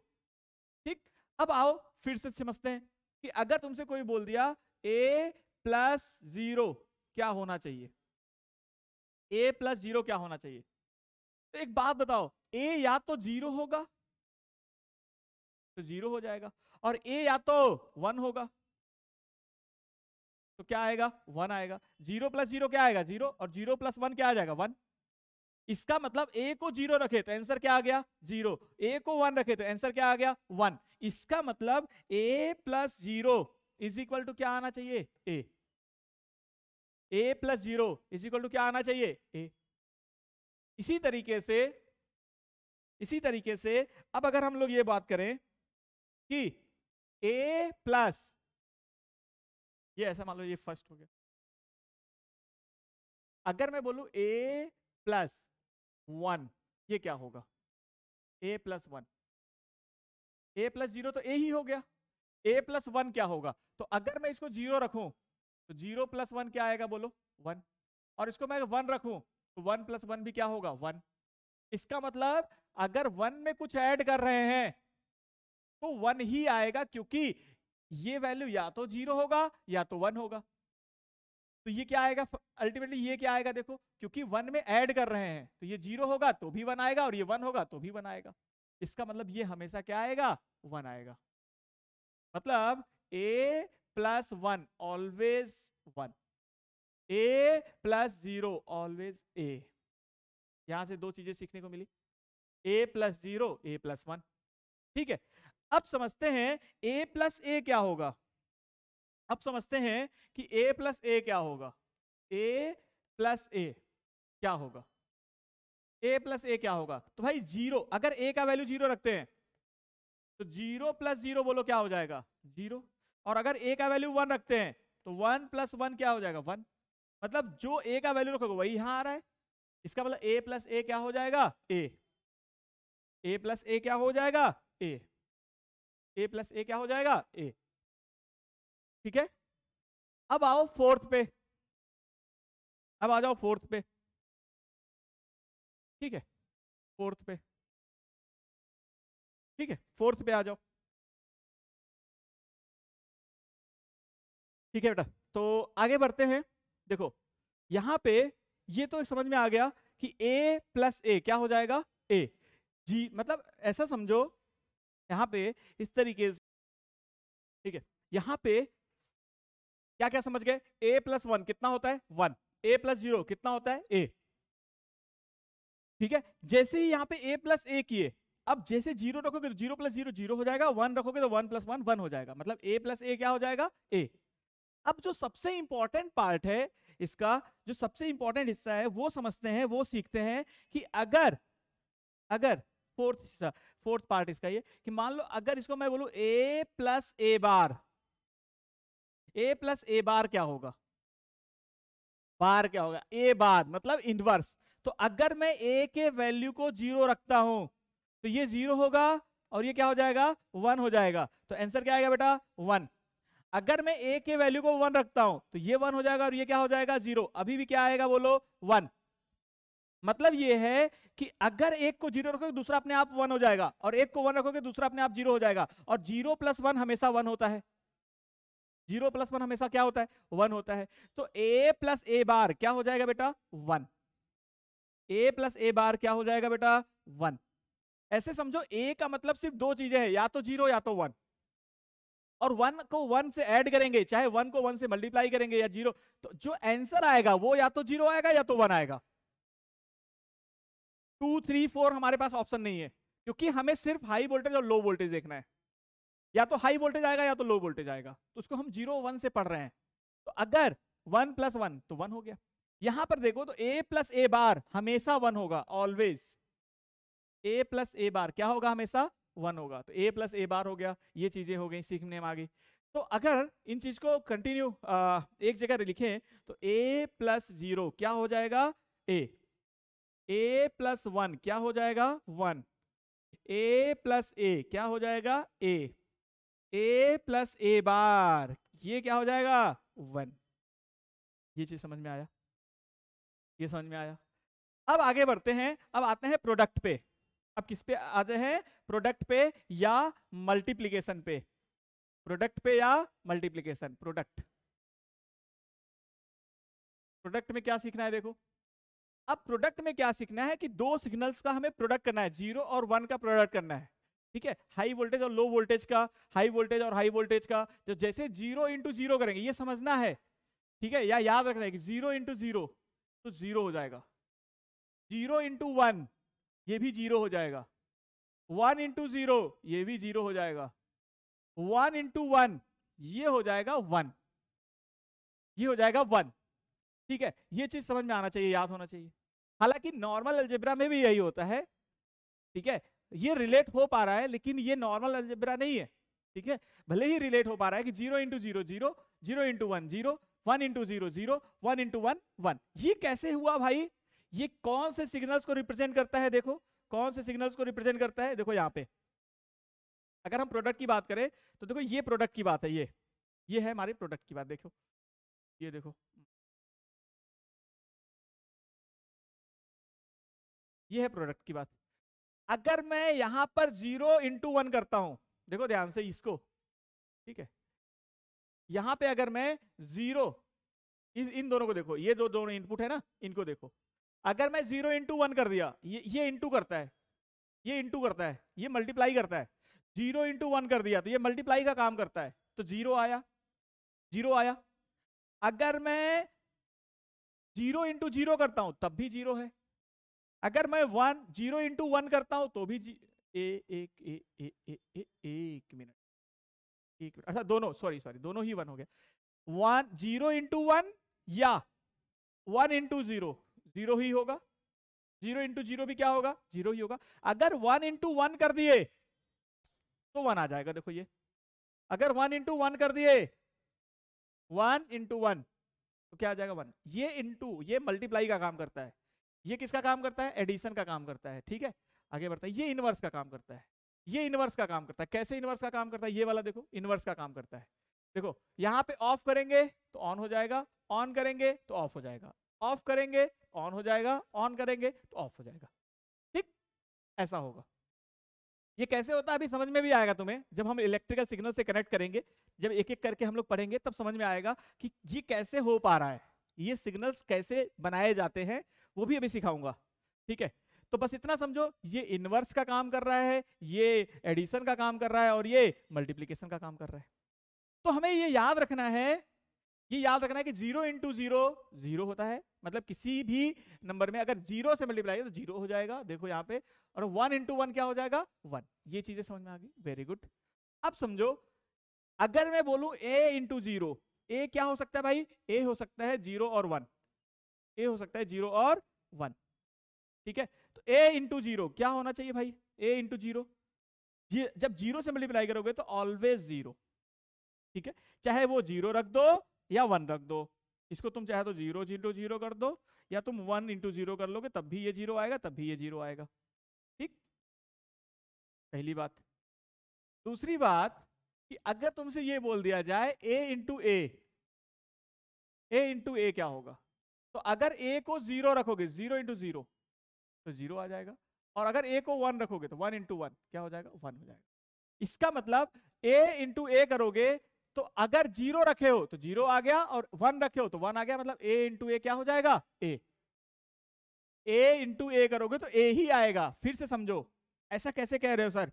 ठीक, अब आओ फिर से समझते हैं कि अगर तुमसे कोई बोल दिया a प्लस 0 क्या होना चाहिए, a प्लस 0 क्या होना चाहिए, तो एक बात बताओ, a या तो 0 होगा तो 0 हो जाएगा, और a या तो 1 होगा तो क्या आएगा 1 आएगा। 0 प्लस 0 क्या आएगा 0, और 0 प्लस 1 क्या आ जाएगा 1। इसका मतलब a को 0 रखे तो आंसर क्या आ गया 0, a को 1 रखे तो आंसर क्या आ गया 1। इसका मतलब a plus 0 is equal to क्या आना चाहिए a, a plus 0 is equal to क्या आना चाहिए a। इसी तरीके से अब अगर हम लोग ये बात करें कि a प्लस, ये ऐसा मान लो ये फर्स्ट हो गया, अगर मैं बोलूं a प्लस 1, ये क्या होगा? a प्लस 1, a प्लस 0 तो a ही हो गया, a प्लस 1 क्या होगा? तो अगर मैं इसको 0 रखूं तो 0 प्लस 1 क्या आएगा बोलो? 1। और इसको मैं 1 रखूं तो 1 प्लस 1 भी क्या होगा? 1। इसका मतलब अगर 1 में कुछ ऐड कर रहे हैं तो 1 ही आएगा, क्योंकि ये वैल्यू या तो 0 होगा या तो 1 होगा। तो ये क्या आएगा अल्टीमेटली? ये क्या आएगा देखो, क्योंकि 1 में ऐड कर रहे हैं तो ये 0 होगा तो भी 1 आएगा, और ये 1 होगा तो भी 1 आएगा। इसका मतलब ये हमेशा क्या आएगा? 1 आएगा। मतलब a plus 1 always 1, a plus 0 always a। यहां से दो चीजें सीखने को मिली, a प्लस 0, a प्लस 1। ठीक है, अब समझते हैं a प्लस a क्या होगा। अब समझते हैं कि a प्लस a क्या होगा। a प्लस a क्या होगा? a प्लस a क्या होगा? तो भाई 0, अगर a का वैल्यू 0 रखते हैं तो 0 प्लस 0 बोलो क्या हो जाएगा? 0। और अगर a का वैल्यू 1 रखते हैं तो 1 प्लस 1 क्या हो जाएगा? 1। मतलब जो a का वैल्यू रखोगे वही यहां आ रहा है। इसका मतलब a प्लस a क्या हो जाएगा? a। a प्लस a क्या हो जाएगा? a। a प्लस a क्या हो जाएगा? a। ठीक है, अब आओ फोर्थ पे, अब आ जाओ फोर्थ पे। ठीक है, फोर्थ पे, ठीक है, फोर्थ पे आ जाओ। ठीक है बेटा, तो आगे बढ़ते हैं। देखो यहां पे ये तो समझ में आ गया कि a प्लस a क्या हो जाएगा? a। जी मतलब ऐसा समझो यहां पे इस तरीके से। ठीक है, यहां पे क्या क्या समझ गए? a प्लस 1 कितना होता है? 1। a प्लस 0 कितना होता है? a। ठीक है, जैसे ही यहां पे a प्लस a किए, अब जैसे 0 रखोगे तो 0 प्लस 0 0 हो जाएगा, 1 रखोगे तो 1 प्लस 1 1 हो जाएगा। मतलब a प्लस a क्या हो जाएगा? a। अब जो सबसे इंपॉर्टेंट पार्ट है इसका, जो सबसे इंपॉर्टेंट हिस्सा है वो समझते हैं, वो सीखते हैं कि अगर अगर फोर्थ पार्ट इसका ये कि मान लो अगर इसको मैं बोलूं a plus a bar, a plus a बार क्या होगा? बार क्या होगा? a बार मतलब इनवर्स। तो अगर मैं a के वैल्यू को 0 रखता हूं तो ये 0 होगा और ये क्या हो जाएगा? 1 हो जाएगा। तो आंसर क्या आएगा बेटा? 1। अगर मैं a के वैल्यू को 1 रखता हूं तो ये 1 हो जाएगा और ये क्या हो जाएगा? 0। अभी भी क्या आएगा बोलो? 1। मतलब ये है कि अगर एक को 0 रखोगे दूसरा अपने आप 1 हो जाएगा, और एक को 1 रखोगे दूसरा अपने आप 0 हो जाएगा। और 0 प्लस 1 हमेशा 1 होता है। 0 प्लस 1 हमेशा क्या होता है? 1 होता है। तो a प्लस a बार क्या हो जाएगा बेटा? 1। a प्लस a बार क्या हो जाएगा बेटा? 1। ऐसे समझो a का मतलब सिर्फ दो चीजें हैं, या तो 0 या तो 1। और 1 को 1 से ऐड करेंगे, चाहे 1 को 1 से मल्टीप्लाई करेंगे या 0, तो जो आंसर आएगा वो या तो 0 आएगा या तो 1 आएगा। 2 3 4 हमारे पास ऑप्शन नहीं है, क्योंकि हमें सिर्फ हाई वोल्टेज और लो वोल्टेज देखना है। या तो हाई वोल्टेज आएगा या तो लो वोल्टेज आएगा, तो उसको हम 0 1 से पढ़ रहे हैं। तो अगर 1 प्लस 1 तो 1 हो गया। यहां पर देखो तो a प्लस a बार हमेशा 1 होगा, ऑलवेज। a प्लस a बार क्या होगा? हमेशा 1 होगा। तो a प्लस a बार हो गया। ये चीजें हो गई, सीखने में आ गई। तो अगर इन चीज को कंटिन्यू एक जगह लिखें तो a प्लस 0 क्या हो जाएगा? a। a प्लस 1 क्या हो जाएगा? 1। a प्लस a क्या हो जाएगा? a। a प्लस a बार ये क्या हो जाएगा? 1। ये चीज समझ में आया? ये समझ में आया? अब आगे बढ़ते हैं, अब आते हैं प्रोडक्ट पे। अब किस पे आते हैं? प्रोडक्ट पे या मल्टीप्लीकेशन पे। प्रोडक्ट पे या मल्टीप्लीकेशन। प्रोडक्ट में क्या सीखना है? देखो अब प्रोडक्ट में क्या सीखना है कि दो सिग्नल्स का हमें प्रोडक्ट करना है, 0 और 1 का प्रोडक्ट करना है। ठीक है, हाई वोल्टेज और लो वोल्टेज का, हाई वोल्टेज और हाई वोल्टेज का। जो जैसे 0 इंटू 0 करेंगे ये समझना है। ठीक है, या याद रखना है कि 0 इंटू 0 तो 0 हो जाएगा। 0 इंटू 1 ये भी 0 हो जाएगा। 1 इंटू 0 ये भी 0 हो जाएगा। 1 इंटू 1 ये हो जाएगा 1। ये हो जाएगा 1। ठीक है, ये चीज समझ में आना चाहिए, याद होना चाहिए। हालांकि नॉर्मल अलजेब्रा में भी यही होता है। ठीक है, ये रिलेट हो पा रहा है, लेकिन ये नॉर्मल अलजेब्रा नहीं है। ठीक है, भले ही रिलेट हो पा रहा है कि 0 इंटू 0 0, 0 इंटू 1 0, 1 इंटू 0 0, 1 इंटू 1 1। ये कैसे हुआ भाई? ये कौन से सिग्नल्स को रिप्रेजेंट करता है? देखो कौन से सिग्नल्स को रिप्रेजेंट करता है। देखो यहाँ पे अगर हम प्रोडक्ट की बात करें तो देखो ये प्रोडक्ट की बात है, ये है हमारे प्रोडक्ट की बात। देखो ये देखो, ये है प्रोडक्ट की बात। अगर मैं यहां पर 0 इंटू 1 करता हूं, देखो ध्यान से इसको, ठीक है, यहां पे अगर मैं 0, इन दोनों को देखो, ये दोनों इनपुट है ना, इनको देखो। अगर मैं 0 इंटू 1 कर दिया, ये इंटू करता है, ये इंटू करता है, ये मल्टीप्लाई करता है। 0 इंटू 1 कर दिया तो ये मल्टीप्लाई का काम करता है, तो 0 आया, 0 आया। अगर मैं 0 इंटू 0 करता हूं तब भी 0 है। अगर मैं 0 इंटू 1 करता हूं तो भी एक मिनट, अच्छा दोनों, सॉरी दोनों ही 1 हो गया। 0 इंटू 1 या 1 इंटू 0 0 ही होगा, 0 इंटू 0 भी क्या होगा? 0 ही होगा। अगर 1 इंटू 1 कर दिए तो 1 आ जाएगा। देखो ये, अगर 1 इंटू 1 कर दिए, 1 इंटू 1 तो क्या आ जाएगा? 1। ये इंटू, ये मल्टीप्लाई का काम करता है, ये किसका काम करता है? एडिशन का काम करता है। ठीक है, आगे बढ़ता है। ये इनवर्स का काम करता है, ये इनवर्स का काम करता है। कैसे इनवर्स का काम करता है? ये वाला देखो, इनवर्स का काम करता है। देखो यहां पे ऑफ करेंगे तो ऑन हो जाएगा, ऑन करेंगे तो ऑफ हो जाएगा, ऑफ करेंगे ऑन हो जाएगा, ऑन करेंगे तो ऑफ हो जाएगा। ठीक, ऐसा होगा। ये कैसे होता है अभी समझ में भी आएगा तुम्हें, जब हम इलेक्ट्रिकल सिग्नल से कनेक्ट करेंगे, जब एक एक करके हम लोग पढ़ेंगे तब समझ में आएगा कि ये कैसे हो पा रहा है, ये सिग्नल्स कैसे बनाए जाते हैं, वो भी अभी सिखाऊंगा। ठीक है, तो बस इतना समझो, ये इनवर्स का काम कर रहा है, ये एडिशन का काम कर रहा है, और ये मल्टीप्लीकेशन का काम कर रहा है। तो हमें ये याद रखना है, ये याद रखना है कि 0 इंटू 0 0 होता है, मतलब किसी भी नंबर में अगर 0 से मल्टीप्लाई है तो 0 हो जाएगा, देखो यहाँ पे। और 1 इंटू 1 क्या हो जाएगा? 1। ये चीजें समझ में आ गई, वेरी गुड। अब समझो, अगर मैं बोलूं a इंटू 0, ए क्या हो सकता है भाई? ए हो सकता है 0 और 1, ए हो सकता है 0 और 1। ठीक है, तो a इंटू 0 क्या होना चाहिए भाई? a इंटू 0, जब 0 से मल्टीप्लाई करोगे तो ऑलवेज 0। ठीक है, चाहे वो 0 रख दो या 1 रख दो, इसको तुम चाहे तो 0 इंटू 0 कर दो, या तुम 1 इंटू 0 कर लोगे, तब भी ये 0 आएगा, तब भी ये 0 आएगा। ठीक, पहली बात। दूसरी बात कि अगर तुमसे ये बोल दिया जाए a into a, a into a क्या होगा? तो अगर a को 0 रखोगे, 0 इंटू 0 तो 0 आ जाएगा, और अगर a को 1 रखोगे तो 1 इंटू 1 क्या हो जाएगा? 1 हो जाएगा। इसका मतलब a इंटू ए करोगे तो अगर 0 रखे हो तो 0 आ गया, और 1 रखे हो तो 1 आ गया, मतलब a इंटू ए क्या हो जाएगा? a। a इंटू ए करोगे तो a ही आएगा। फिर से समझो, ऐसा कैसे कह रहे हो सर,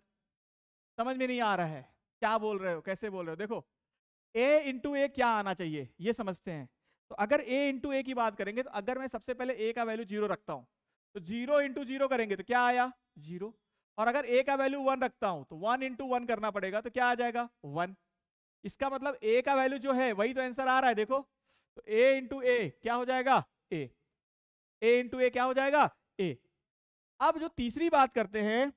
समझ में नहीं आ रहा है, क्या बोल रहे हो, कैसे बोल रहे हो? देखो a इंटू ए क्या आना चाहिए ये समझते हैं। तो अगर a इंटू ए की बात करेंगे तो अगर मैं सबसे पहले a का वैल्यू 0 रखता हूं तो 0 इंटू 0 करेंगे तो क्या आया? 0। और अगर a का वैल्यू 1 रखता हूं तो 1 इंटू 1 करना पड़ेगा, तो क्या आ जाएगा? 1। इसका मतलब a का वैल्यू जो है वही तो आंसर आ रहा है। देखो तो a इंटू ए क्या हो जाएगा? a। a इंटू ए क्या हो जाएगा? a। अब जो तीसरी बात करते हैं,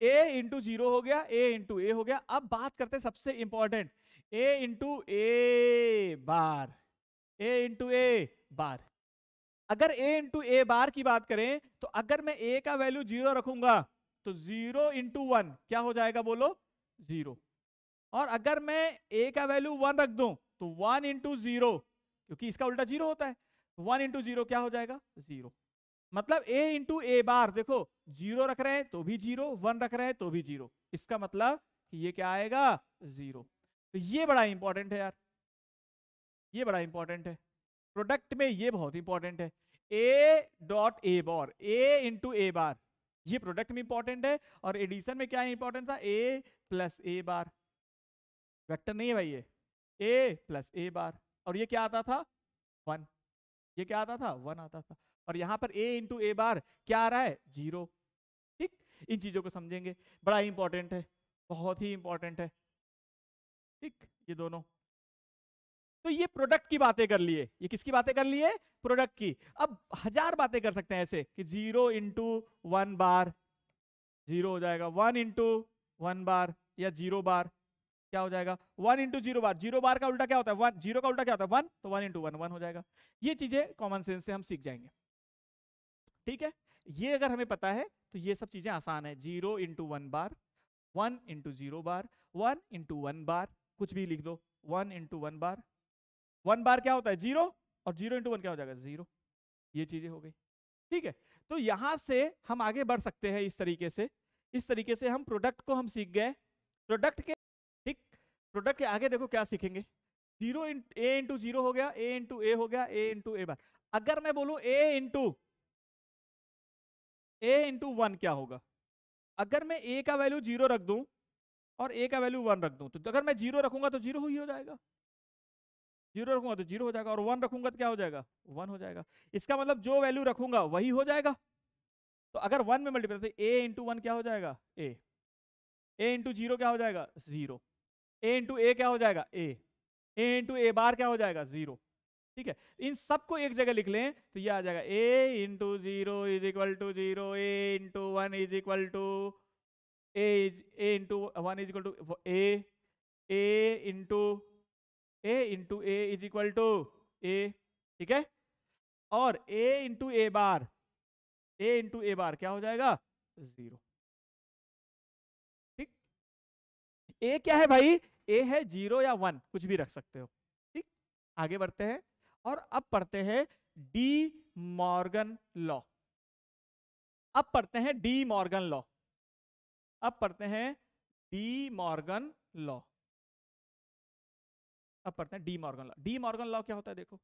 a इंटू 0 हो गया, a इंटू ए हो गया। अब बात करते हैं सबसे important, a into a bar, a into a bar. अगर a इंटू ए बार की बात करें तो अगर मैं a का वैल्यू 0 रखूंगा तो 0 इंटू 1 क्या हो जाएगा? बोलो 0। और अगर मैं a का वैल्यू 1 रख दूं तो 1 इंटू 0, क्योंकि इसका उल्टा 0 होता है, 1 इंटू 0 क्या हो जाएगा? 0। मतलब a इंटू ए बार, देखो 0 रख रहे हैं तो भी 0, 1 रख रहे हैं तो भी 0, इसका मतलब कि ये क्या आएगा? 0। तो ये बड़ा इंपॉर्टेंट है यार, ये बड़ा इंपॉर्टेंट है प्रोडक्ट में, ये बहुत इंपॉर्टेंट है। a dot a bar, a into a bar, ये प्रोडक्ट में इंपॉर्टेंट है। और एडिशन में क्या इंपॉर्टेंट था? a plus A bar, vector नहीं है भाई ये, a प्लस ए बार। और ये क्या आता था? 1। ये क्या आता था? 1 आता था। और यहां पर a इंटू ए बार क्या आ रहा है? 0। ठीक, इन चीजों को समझेंगे, बड़ा इंपॉर्टेंट है, बहुत ही इंपॉर्टेंट है। ठीक, ये दोनों। तो ये प्रोडक्ट की बातें कर लिए, ये किसकी बातें कर लिए? प्रोडक्ट की। अब 1000 बातें कर सकते हैं ऐसे कि 0 इंटू 1 बार, 0 हो जाएगा। 1 इंटू 1 बार या 0 बार क्या हो जाएगा? 1 इंटू 0 बार। 0 बार का उल्टा क्या होता है? 1। 0 का उल्टा क्या होता है? 1। तो 1 इंटू 1 1 हो जाएगा। ये चीजें कॉमन सेंस से हम सीख जाएंगे। ठीक है, ये अगर हमें पता है तो ये सब चीजें आसान है। 0 इंटू 1 बार, 1 इंटू 0 बार, 1 इंटू 1 बार, कुछ भी लिख दो। 1 इंटू 1 बार, 1 बार क्या होता है? 0, और 0 इंटू 1 क्या हो जाएगा? 0। ये चीजें हो गई। ठीक है, तो यहां से हम आगे बढ़ सकते हैं। इस तरीके से हम प्रोडक्ट को हम सीख गए। प्रोडक्ट के, ठीक, प्रोडक्ट के आगे देखो क्या सीखेंगे। 0 ए इंटू 0 हो गया, ए इंटू ए हो गया, ए इंटू ए बार। अगर मैं बोलूं ए इंटू 1 क्या होगा? अगर मैं ए का वैल्यू 0 रख दूं और ए का वैल्यू 1 रख दूं, तो अगर मैं 0 रखूंगा तो 0 ही हो जाएगा, 0 रखूंगा तो 0 हो जाएगा, और 1 रखूंगा तो क्या हो जाएगा? 1 हो जाएगा। इसका मतलब जो वैल्यू रखूंगा वही हो जाएगा। तो अगर 1 में मल्टीप्लाई, तो ए इंटू 1 क्या हो जाएगा? ए इंटू 0 क्या हो जाएगा? 0। ए इंटू ए क्या हो जाएगा? ए इंटू ए बार क्या हो जाएगा? 0। ठीक है, इन सबको एक जगह लिख लें तो ये आ जाएगा a into 0 is equal to 0, a into 1 is equal to a into 1 is equal to a into a is equal to a. ठीक है, और ए इंटू ए बार क्या हो जाएगा? 0। ठीक, ए क्या है भाई? ए है 0 या 1, कुछ भी रख सकते हो। ठीक, आगे बढ़ते हैं और अब पढ़ते हैं डी मॉर्गन लॉ। अब पढ़ते हैं डी मॉर्गन लॉ। अब पढ़ते हैं डी मॉर्गन लॉ। अब पढ़ते हैं D Morgan law. D Morgan law क्या होता है? देखो,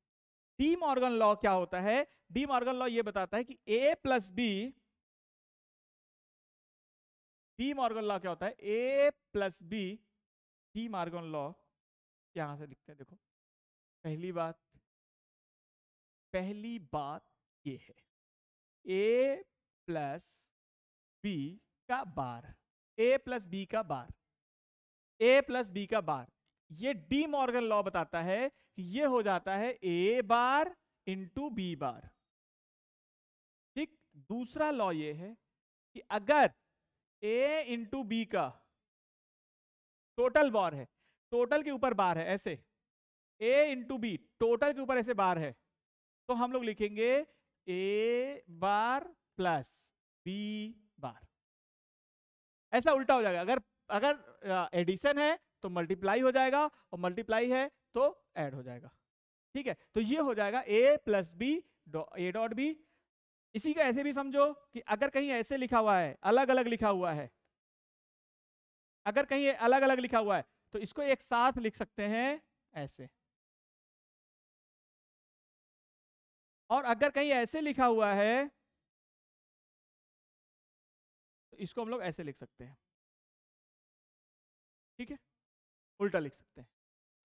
डी मॉर्गन लॉ क्या होता है? डी मॉर्गन लॉ ये बताता है कि a plus b, De Morgan law क्या होता है? A plus b, De Morgan law यहां से लिखते हैं। देखो, पहली बात ये है, ए प्लस बी का बार, ए प्लस बी का बार, ए प्लस बी का बार, ये डी मॉर्गन लॉ बताता है कि ये हो जाता है ए बार इंटू बी बार। ठीक, दूसरा लॉ ये है कि अगर ए इंटू बी का टोटल बार है, टोटल के ऊपर बार है, ऐसे ए इंटू बी टोटल के ऊपर ऐसे बार है, तो हम लोग लिखेंगे ए बार प्लस बी बार। ऐसा उल्टा हो जाएगा। अगर अगर एडिशन है तो मल्टीप्लाई हो जाएगा, और मल्टीप्लाई है तो ऐड हो जाएगा। ठीक है, तो ये हो जाएगा a plus b a dot b. इसी का ऐसे भी समझो कि अगर कहीं ऐसे लिखा हुआ है, अलग अलग लिखा हुआ है, अगर कहीं अलग अलग लिखा हुआ है तो इसको एक साथ लिख सकते हैं ऐसे, और अगर कहीं ऐसे लिखा हुआ है तो इसको हम लोग ऐसे लिख सकते हैं। ठीक है, उल्टा लिख सकते हैं।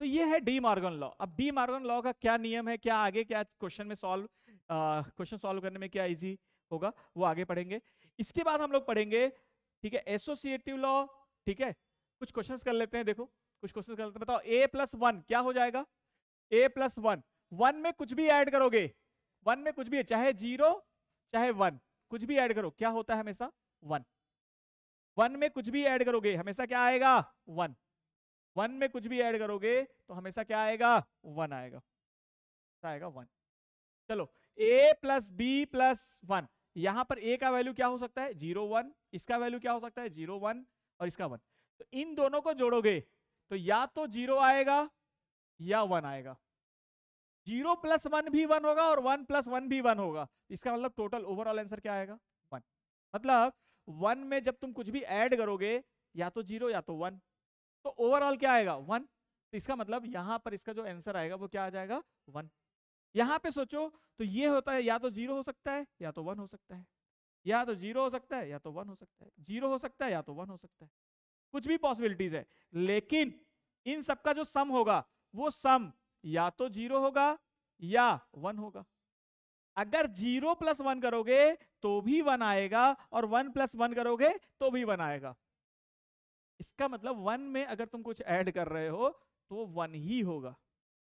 तो ये है डी मॉर्गन लॉ। अब डी मॉर्गन लॉ का क्या नियम है, क्या आगे क्या क्वेश्चन में क्वेश्चन सॉल्व करने में क्या इजी होगा, वो आगे पढ़ेंगे। इसके बाद हम लोग पढ़ेंगे, ठीक है, एसोसिएटिव लॉ। ठीक है, कुछ क्वेश्चंस कर लेते हैं। देखो, कुछ क्वेश्चंस कर लेते हैं। बताओ, ए प्लस 1 क्या हो जाएगा? ए प्लस 1, 1 में कुछ भी ऐड करोगे, 1 में कुछ भी, चाहे 0 चाहे 1, कुछ भी ऐड करो, क्या होता है? हमेशा 1। 1 में कुछ भी ऐड करोगे हमेशा क्या आएगा? 1। 1 में कुछ भी ऐड करोगे तो हमेशा क्या आएगा? 1 आएगा, आएगा 1। चलो, a प्लस बी प्लस 1, यहां पर a का वैल्यू क्या हो सकता है? 0 1, इसका वैल्यू क्या हो सकता है? 0 1, और इसका 1। तो इन दोनों को जोड़ोगे तो या तो 0 आएगा या 1 आएगा। 0 प्लस 1 भी 1 होगा और 1 प्लस 1 भी 1 होगा। इसका मतलब टोटल ओवरऑल आंसर क्या आएगा? 1। मतलब 1 में जब तुम कुछ भी ऐड करोगे या तो 0 या तो 1, तो ओवरऑल क्या आएगा? 1। तो इसका मतलब यहां पर इसका जो आंसर आएगा वो क्या आ जाएगा? 1। यहां पे सोचो तो ये होता है, या तो 0 हो सकता है या तो 1 हो सकता है, या तो 0 हो सकता है या तो 1 हो सकता है, 0 हो सकता है या तो 1 हो सकता है, कुछ भी पॉसिबिलिटीज है। लेकिन इन सबका जो सम होगा वो सम या तो 0 होगा या 1 होगा। अगर 0 प्लस 1 करोगे तो भी 1 आएगा, और 1 प्लस 1 करोगे तो भी 1 आएगा। इसका मतलब 1 में अगर तुम कुछ ऐड कर रहे हो तो 1 ही होगा,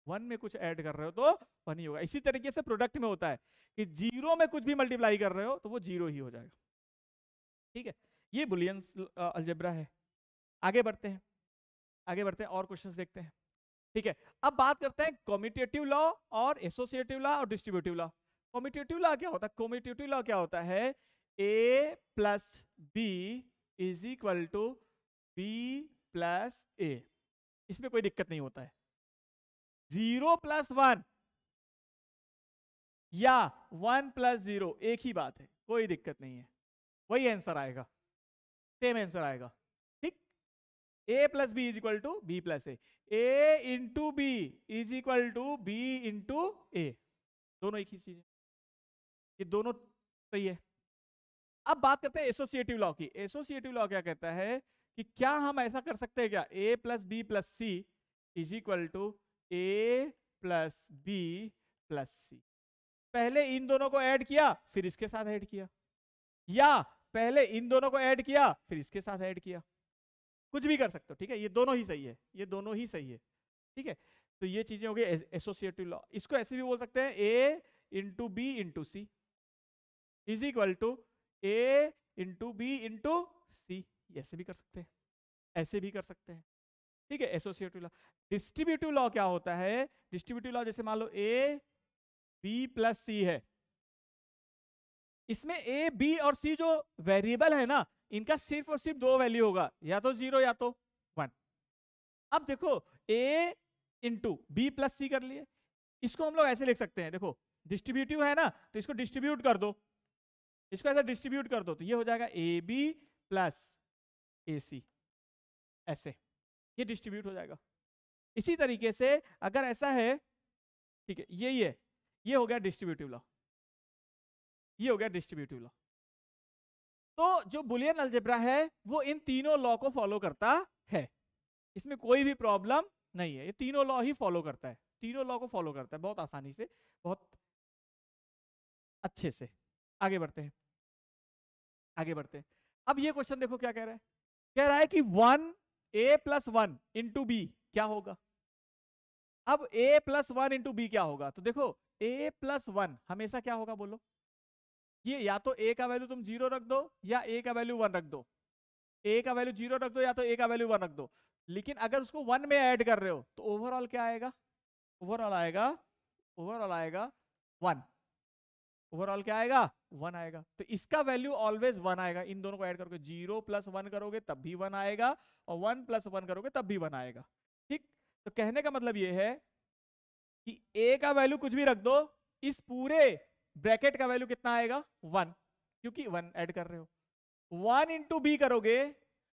1 में कुछ ऐड कर रहे हो तो 1 ही होगा। इसी तरीके से प्रोडक्ट में होता है कि 0 में कुछ भी मल्टीप्लाई कर रहे हो तो वो 0 ही हो जाएगा। ठीक है, ये बुलियन अलजेब्रा है। आगे बढ़ते हैं, आगे बढ़ते हैं और क्वेश्चंस देखते हैं। ठीक है, अब बात करते हैं कम्यूटेटिव लॉ और एसोसिएटिव लॉ और डिस्ट्रीब्यूटिव लॉ। कम्यूटेटिव लॉ क्या होता है? कम्यूटेटिव लॉ क्या होता है? A plus b is equal to b plus a. इसमें कोई दिक्कत नहीं होता है। 0+1 या 1+0 एक ही बात है, कोई दिक्कत नहीं है, वही आंसर आएगा, सेम आंसर आएगा। ठीक, a plus b is equal to b plus a into b is equal to b into a, दोनों एक ही चीज है, ये दोनों सही है। अब बात करते हैं एसोसिएटिव लॉ की। एसोसिएटिव लॉ क्या कहता है कि क्या हम ऐसा कर सकते हैं क्या, a plus b plus c is equal to a plus b plus c. पहले इन दोनों को ऐड किया फिर इसके साथ ऐड किया, या पहले इन दोनों को ऐड किया फिर इसके साथ ऐड किया, कुछ भी कर सकते हो। ठीक है, ये दोनों ही सही है, ये दोनों ही सही है। ठीक है, तो ये चीजें हो गई एसोसिएटिव लॉ। इसको ऐसे भी बोल सकते हैं a into b into c is equal to a into b into c, ऐसे भी कर सकते हैं, ऐसे भी कर सकते हैं। ठीक है, एसोसिएटिव लॉ। डिस्ट्रीब्यूटिव लॉ क्या होता है? डिस्ट्रीब्यूटिव लॉ जैसे मान लो a b प्लस सी है, इसमें a b और c जो वेरिएबल है ना, इनका सिर्फ और सिर्फ दो वैल्यू होगा, या तो 0 या तो 1। अब देखो a इंटू बी प्लस सी कर लिए, इसको हम लोग ऐसे लिख सकते हैं, देखो डिस्ट्रीब्यूटिव है ना, तो इसको डिस्ट्रीब्यूट कर दो, इसको ऐसे डिस्ट्रीब्यूट कर दो, तो ये हो जाएगा ए बी प्लस ए सी, ऐसे ये डिस्ट्रीब्यूट हो जाएगा। इसी तरीके से अगर ऐसा है, ठीक है, यही है, ये हो गया डिस्ट्रीब्यूटिव लॉ, ये हो गया डिस्ट्रीब्यूटिव लॉ। तो जो बुलियन अलजेब्रा है वो इन तीनों लॉ को फॉलो करता है, इसमें कोई भी प्रॉब्लम नहीं है, ये तीनों लॉ ही फॉलो करता है, तीनों लॉ को फॉलो करता है बहुत आसानी से, बहुत अच्छे से। आगे बढ़ते हैं, आगे बढ़ते हैं। अब ये क्वेश्चन देखो क्या कह रहा है, कह रहा है कि 1a प्लस 1 इंटू बी क्या होगा। अब a प्लस 1 इंटू बी क्या होगा, तो देखो a प्लस 1 हमेशा क्या होगा बोलो, ये या तो a का वैल्यू तुम 0 रख दो या a का वैल्यू 1 रख दो, a का वैल्यू 0 रख दो या तो a का वैल्यू 1 रख दो। लेकिन अगर उसको 1 में ऐड कर रहे हो तो ओवरऑल क्या आएगा, ओवरऑल आएगा, ओवरऑल आएगा 1, ओवरऑल क्या आएगा 1 आएगा। तो इसका वैल्यू ऑलवेज 1 आएगा, इन दोनों को ऐड करोगे, 0 प्लस 1 करोगे तब भी 1 आएगा, और 1 प्लस 1 करोगे तब भी 1 आएगा। ठीक, तो कहने का मतलब ये है कि a का वैल्यू कुछ भी रख दो, इस पूरे ब्रैकेट का वैल्यू कितना आएगा 1, क्योंकि 1 ऐड कर रहे हो। 1 इंटू बी करोगे,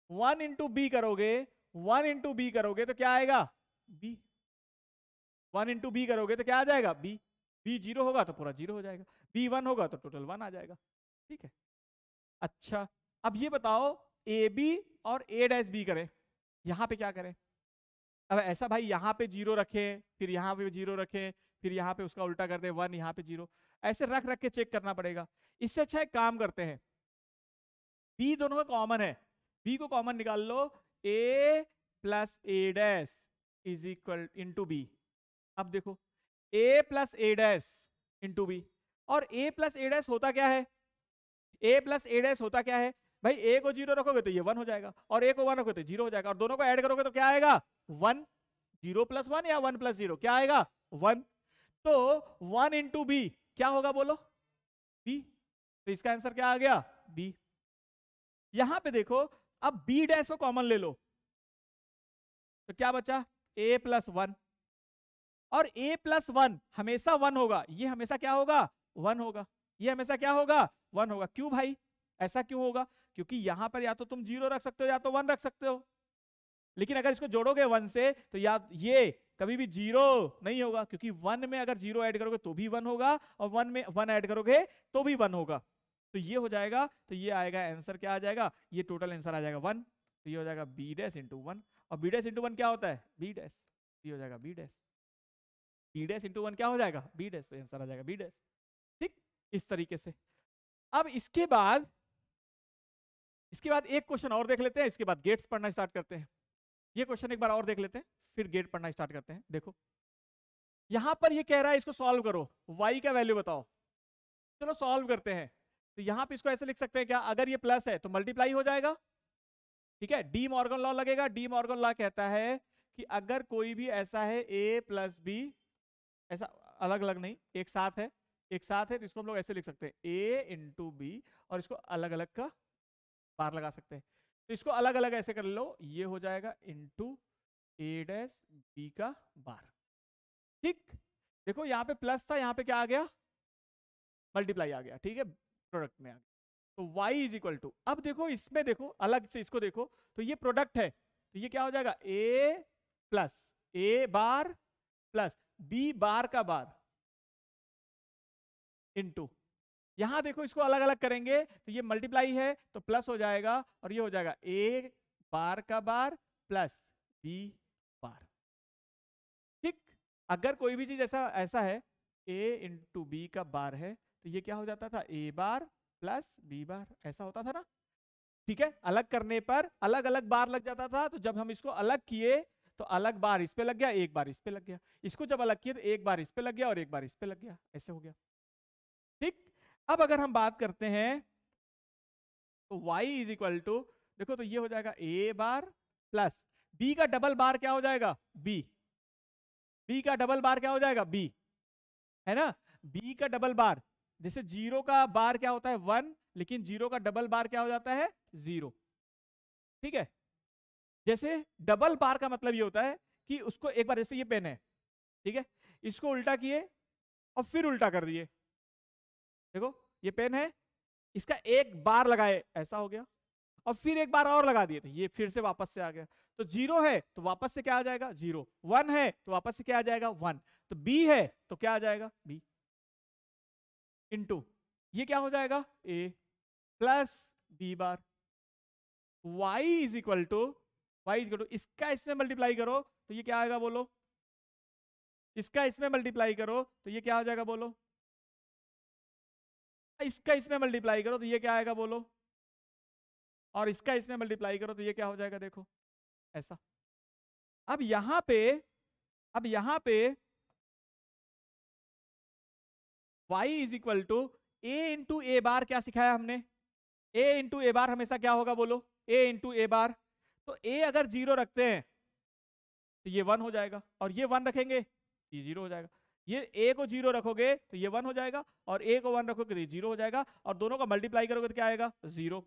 1 इंटू बी करोगे, 1 इंटू बी करोगे तो क्या आएगा b, 1 इंटू बी करोगे तो क्या आ जाएगा b, b 0 होगा तो पूरा 0 हो जाएगा, b 1 होगा तो टोटल 1 आ जाएगा। ठीक है, अच्छा अब ये बताओ ए बी और a डैश बी करें, यहां पे क्या करें। अब ऐसा भाई यहाँ पे 0 रखें, फिर यहाँ पे 0 रखें, फिर यहाँ पे उसका उल्टा कर दे 1, यहाँ पे 0, ऐसे रख रख के चेक करना पड़ेगा। इससे अच्छा एक काम करते हैं, b दोनों में कॉमन है, b को कॉमन निकाल लो, a plus A dash is equal into B. अब देखो a plus A dash into B, और a प्लस ए डैश होता क्या है, a प्लस ए डैश होता क्या है भाई, a को 0 रखोगे तो ये 1 हो जाएगा, और a को 1 रखोगे तो 0 हो जाएगा, और दोनों को ऐड करोगे तो क्या आएगा 1, 0 प्लस 1 या 1 प्लस 0 क्या आएगा 1। तो 1 इंटू बी क्या होगा बोलो b, तो इसका आंसर क्या आ गया b। यहां पे देखो अब b डैश को कॉमन ले लो, तो क्या बचा a प्लस 1, और a प्लस 1 हमेशा 1 होगा, ये हमेशा क्या होगा 1 होगा, ये हमेशा क्या होगा 1 होगा। क्यों भाई, ऐसा क्यों होगा, क्योंकि यहां पर या तो तुम 0 रख सकते हो या तो 1 रख सकते हो, लेकिन अगर इसको जोड़ोगे 1 से तो या ये कभी भी 0 नहीं होगा, क्योंकि 1 में अगर 0 ऐड करोगे तो भी 1 होगा, और 1 में 1 ऐड करोगे तो भी 1 होगा, तो ये हो जाएगा, तो ये आएगा आंसर क्या आ जाएगा, ये टोटल आंसर आ जाएगा 1, तो ये हो जाएगा b डैश इंटू 1, और b डैश इंटू 1 क्या होता है b डैश, ये हो जाएगा b dash, b dash into 1 क्या हो जाएगा b डैश, तो आंसर आ जाएगा b डैश। ठीक, इस तरीके से। अब इसके बाद एक क्वेश्चन और देख लेते हैं, इसके बाद गेट्स पढ़ना स्टार्ट करते हैं। ये क्वेश्चन एक बार और देख लेते हैं, फिर गेट पढ़ना स्टार्ट करते हैं। देखो यहां पर ये कह रहा है इसको सॉल्व करो, y का वैल्यू बताओ, चलो सॉल्व करते हैं। तो यहां पे इसको ऐसे लिख सकते हैं क्या, अगर ये प्लस है तो मल्टीप्लाई हो जाएगा, ठीक है। डी मॉर्गन लॉ लगेगा। डी मॉर्गन लॉ कहता है कि अगर कोई भी ऐसा है a प्लस बी, ऐसा अलग अलग नहीं, एक साथ है, एक साथ है, तो इसको हम लोग ऐसे लिख सकते हैं a इंटू बी, और इसको अलग अलग का बार लगा सकते हैं। तो इसको अलग अलग ऐसे कर लो, ये हो जाएगा इंटू a डैश बी का बार, ठीक। देखो यहाँ पे प्लस था, यहाँ पे क्या आ गया, मल्टीप्लाई आ गया, ठीक है, प्रोडक्ट में आ गया। तो y इज इक्वल टू, अब देखो इसमें देखो अलग से इसको देखो, तो ये प्रोडक्ट है, तो ये क्या हो जाएगा a plus a bar plus b बार का बार इनटू, यहां देखो इसको अलग अलग करेंगे तो ये मल्टीप्लाई है तो प्लस हो जाएगा, और ये हो जाएगा a बार का बार प्लस b बार, ठीक। अगर कोई भी चीज ऐसा ऐसा है a इंटू बी का बार है, तो ये क्या हो जाता था a बार प्लस b बार, ऐसा होता था ना, ठीक है। अलग करने पर अलग अलग बार लग जाता था, तो जब हम इसको अलग किए तो अलग बार इस पे लग गया, एक बार इस पे लग गया, इसको जब अलग किए तो एक बार इस पे लग गया और एक बार इस पे लग गया, ऐसे हो गया, ठीक। अब अगर हम बात करते हैं तो y इज इक्वल टू, देखो तो ये हो जाएगा a बार प्लस b का डबल बार क्या हो जाएगा b, b का डबल बार क्या हो जाएगा b, है ना, b का डबल बार, जैसे जीरो का बार क्या होता है 1, लेकिन जीरो का डबल बार क्या हो जाता है 0, ठीक है। जैसे डबल बार का मतलब ये होता है कि उसको एक बार, जैसे ये पेन है, ठीक है, इसको उल्टा किए और फिर उल्टा कर दिए, देखो ये पेन है, इसका एक बार लगाए ऐसा हो गया, और फिर एक बार और लगा दिए तो ये फिर से वापस से आ गया। तो 0 है तो वापस से क्या आ जाएगा 0, 1 है तो वापस से क्या आ जाएगा 1, तो b है तो क्या आ जाएगा b इंटू, ये क्या हो जाएगा a plus b bar, y is equal to, इसका इसमें मल्टीप्लाई करो तो ये क्या आएगा बोलो, इसका इसमें मल्टीप्लाई करो तो ये क्या हो जाएगा बोलो, इसका इसमें मल्टीप्लाई करो तो ये क्या आएगा बोलो, और इसका इसमें मल्टीप्लाई करो तो ये क्या हो जाएगा, देखो ऐसा। अब यहां पे y is equal to a into a bar, क्या सिखाया हमने, a इंटू ए बार हमेशा क्या होगा बोलो, a इंटू ए बार, तो a अगर 0 रखते हैं तो ये 1 हो जाएगा, और ये 1 रखेंगे ये 0 हो जाएगा, ये a को 0 रखोगे तो ये 1 हो जाएगा, और a को 1 रखोगे तो ये 0 हो जाएगा, और दोनों का मल्टीप्लाई करोगे तो क्या आएगा 0,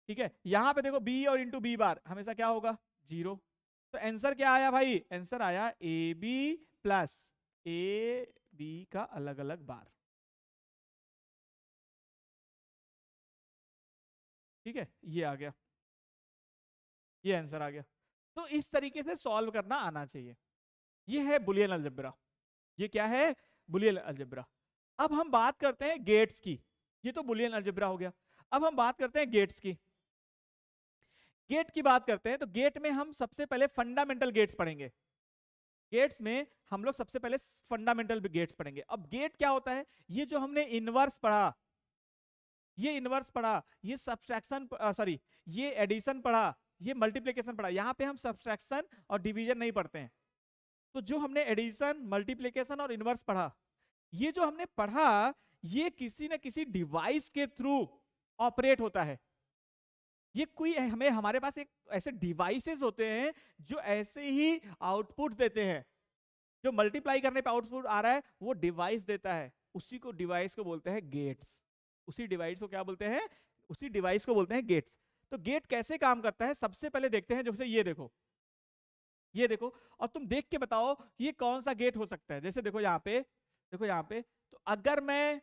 ठीक है। यहां पे देखो b और इंटू बी बार हमेशा क्या होगा 0, तो आंसर क्या आया भाई, आंसर आया A B plus A B का अलग अलग बार, ठीक है, ये आ गया, ये आंसर आ गया। तो इस तरीके से सॉल्व करना आना चाहिए, ये है बुलियन अलजेब्रा, ये क्या है बुलियन अलजेब्रा। अब हम बात करते हैं गेट्स की, ये तो बुलियन अलजेब्रा हो गया, अब हम बात करते हैं गेट्स की। गेट की बात करते हैं तो गेट में हम सबसे पहले फंडामेंटल गेट्स पढ़ेंगे, गेट्स में हम लोग सबसे पहले फंडामेंटल गेट्स पढ़ेंगे। अब गेट क्या होता है, ये जो हमने इनवर्स पढ़ा, ये इनवर्स पढ़ा, ये सब्सट्रैक्शन सॉरी ये एडिशन पढ़ा, ये मल्टीप्लिकेशन पढ़ा, यहाँ पे हम सब्सट्रैक्शन और डिवीजन नहीं पढ़ते हैं। तो जो हमने एडिशन मल्टीप्लिकेशन और इनवर्स पढ़ा, ये जो हमने पढ़ा ये किसी न किसी डिवाइस के थ्रू ऑपरेट होता है, ये कोई हमें हमारे पास एक ऐसे डिवाइसेस होते हैं जो ऐसे ही आउटपुट देते हैं, जो मल्टीप्लाई करने पे आउटपुट आ रहा है वो डिवाइस देता है, उसी को डिवाइस को बोलते हैं गेट्स, उसी डिवाइस को क्या बोलते हैं, उसी डिवाइस को बोलते हैं गेट्स। तो गेट कैसे काम करता है सबसे पहले देखते हैं, जैसे ये देखो, ये देखो, और तुम देख के बताओ ये कौन सा गेट हो सकता है। जैसे देखो यहाँ पे, देखो यहाँ पे, तो अगर मैं,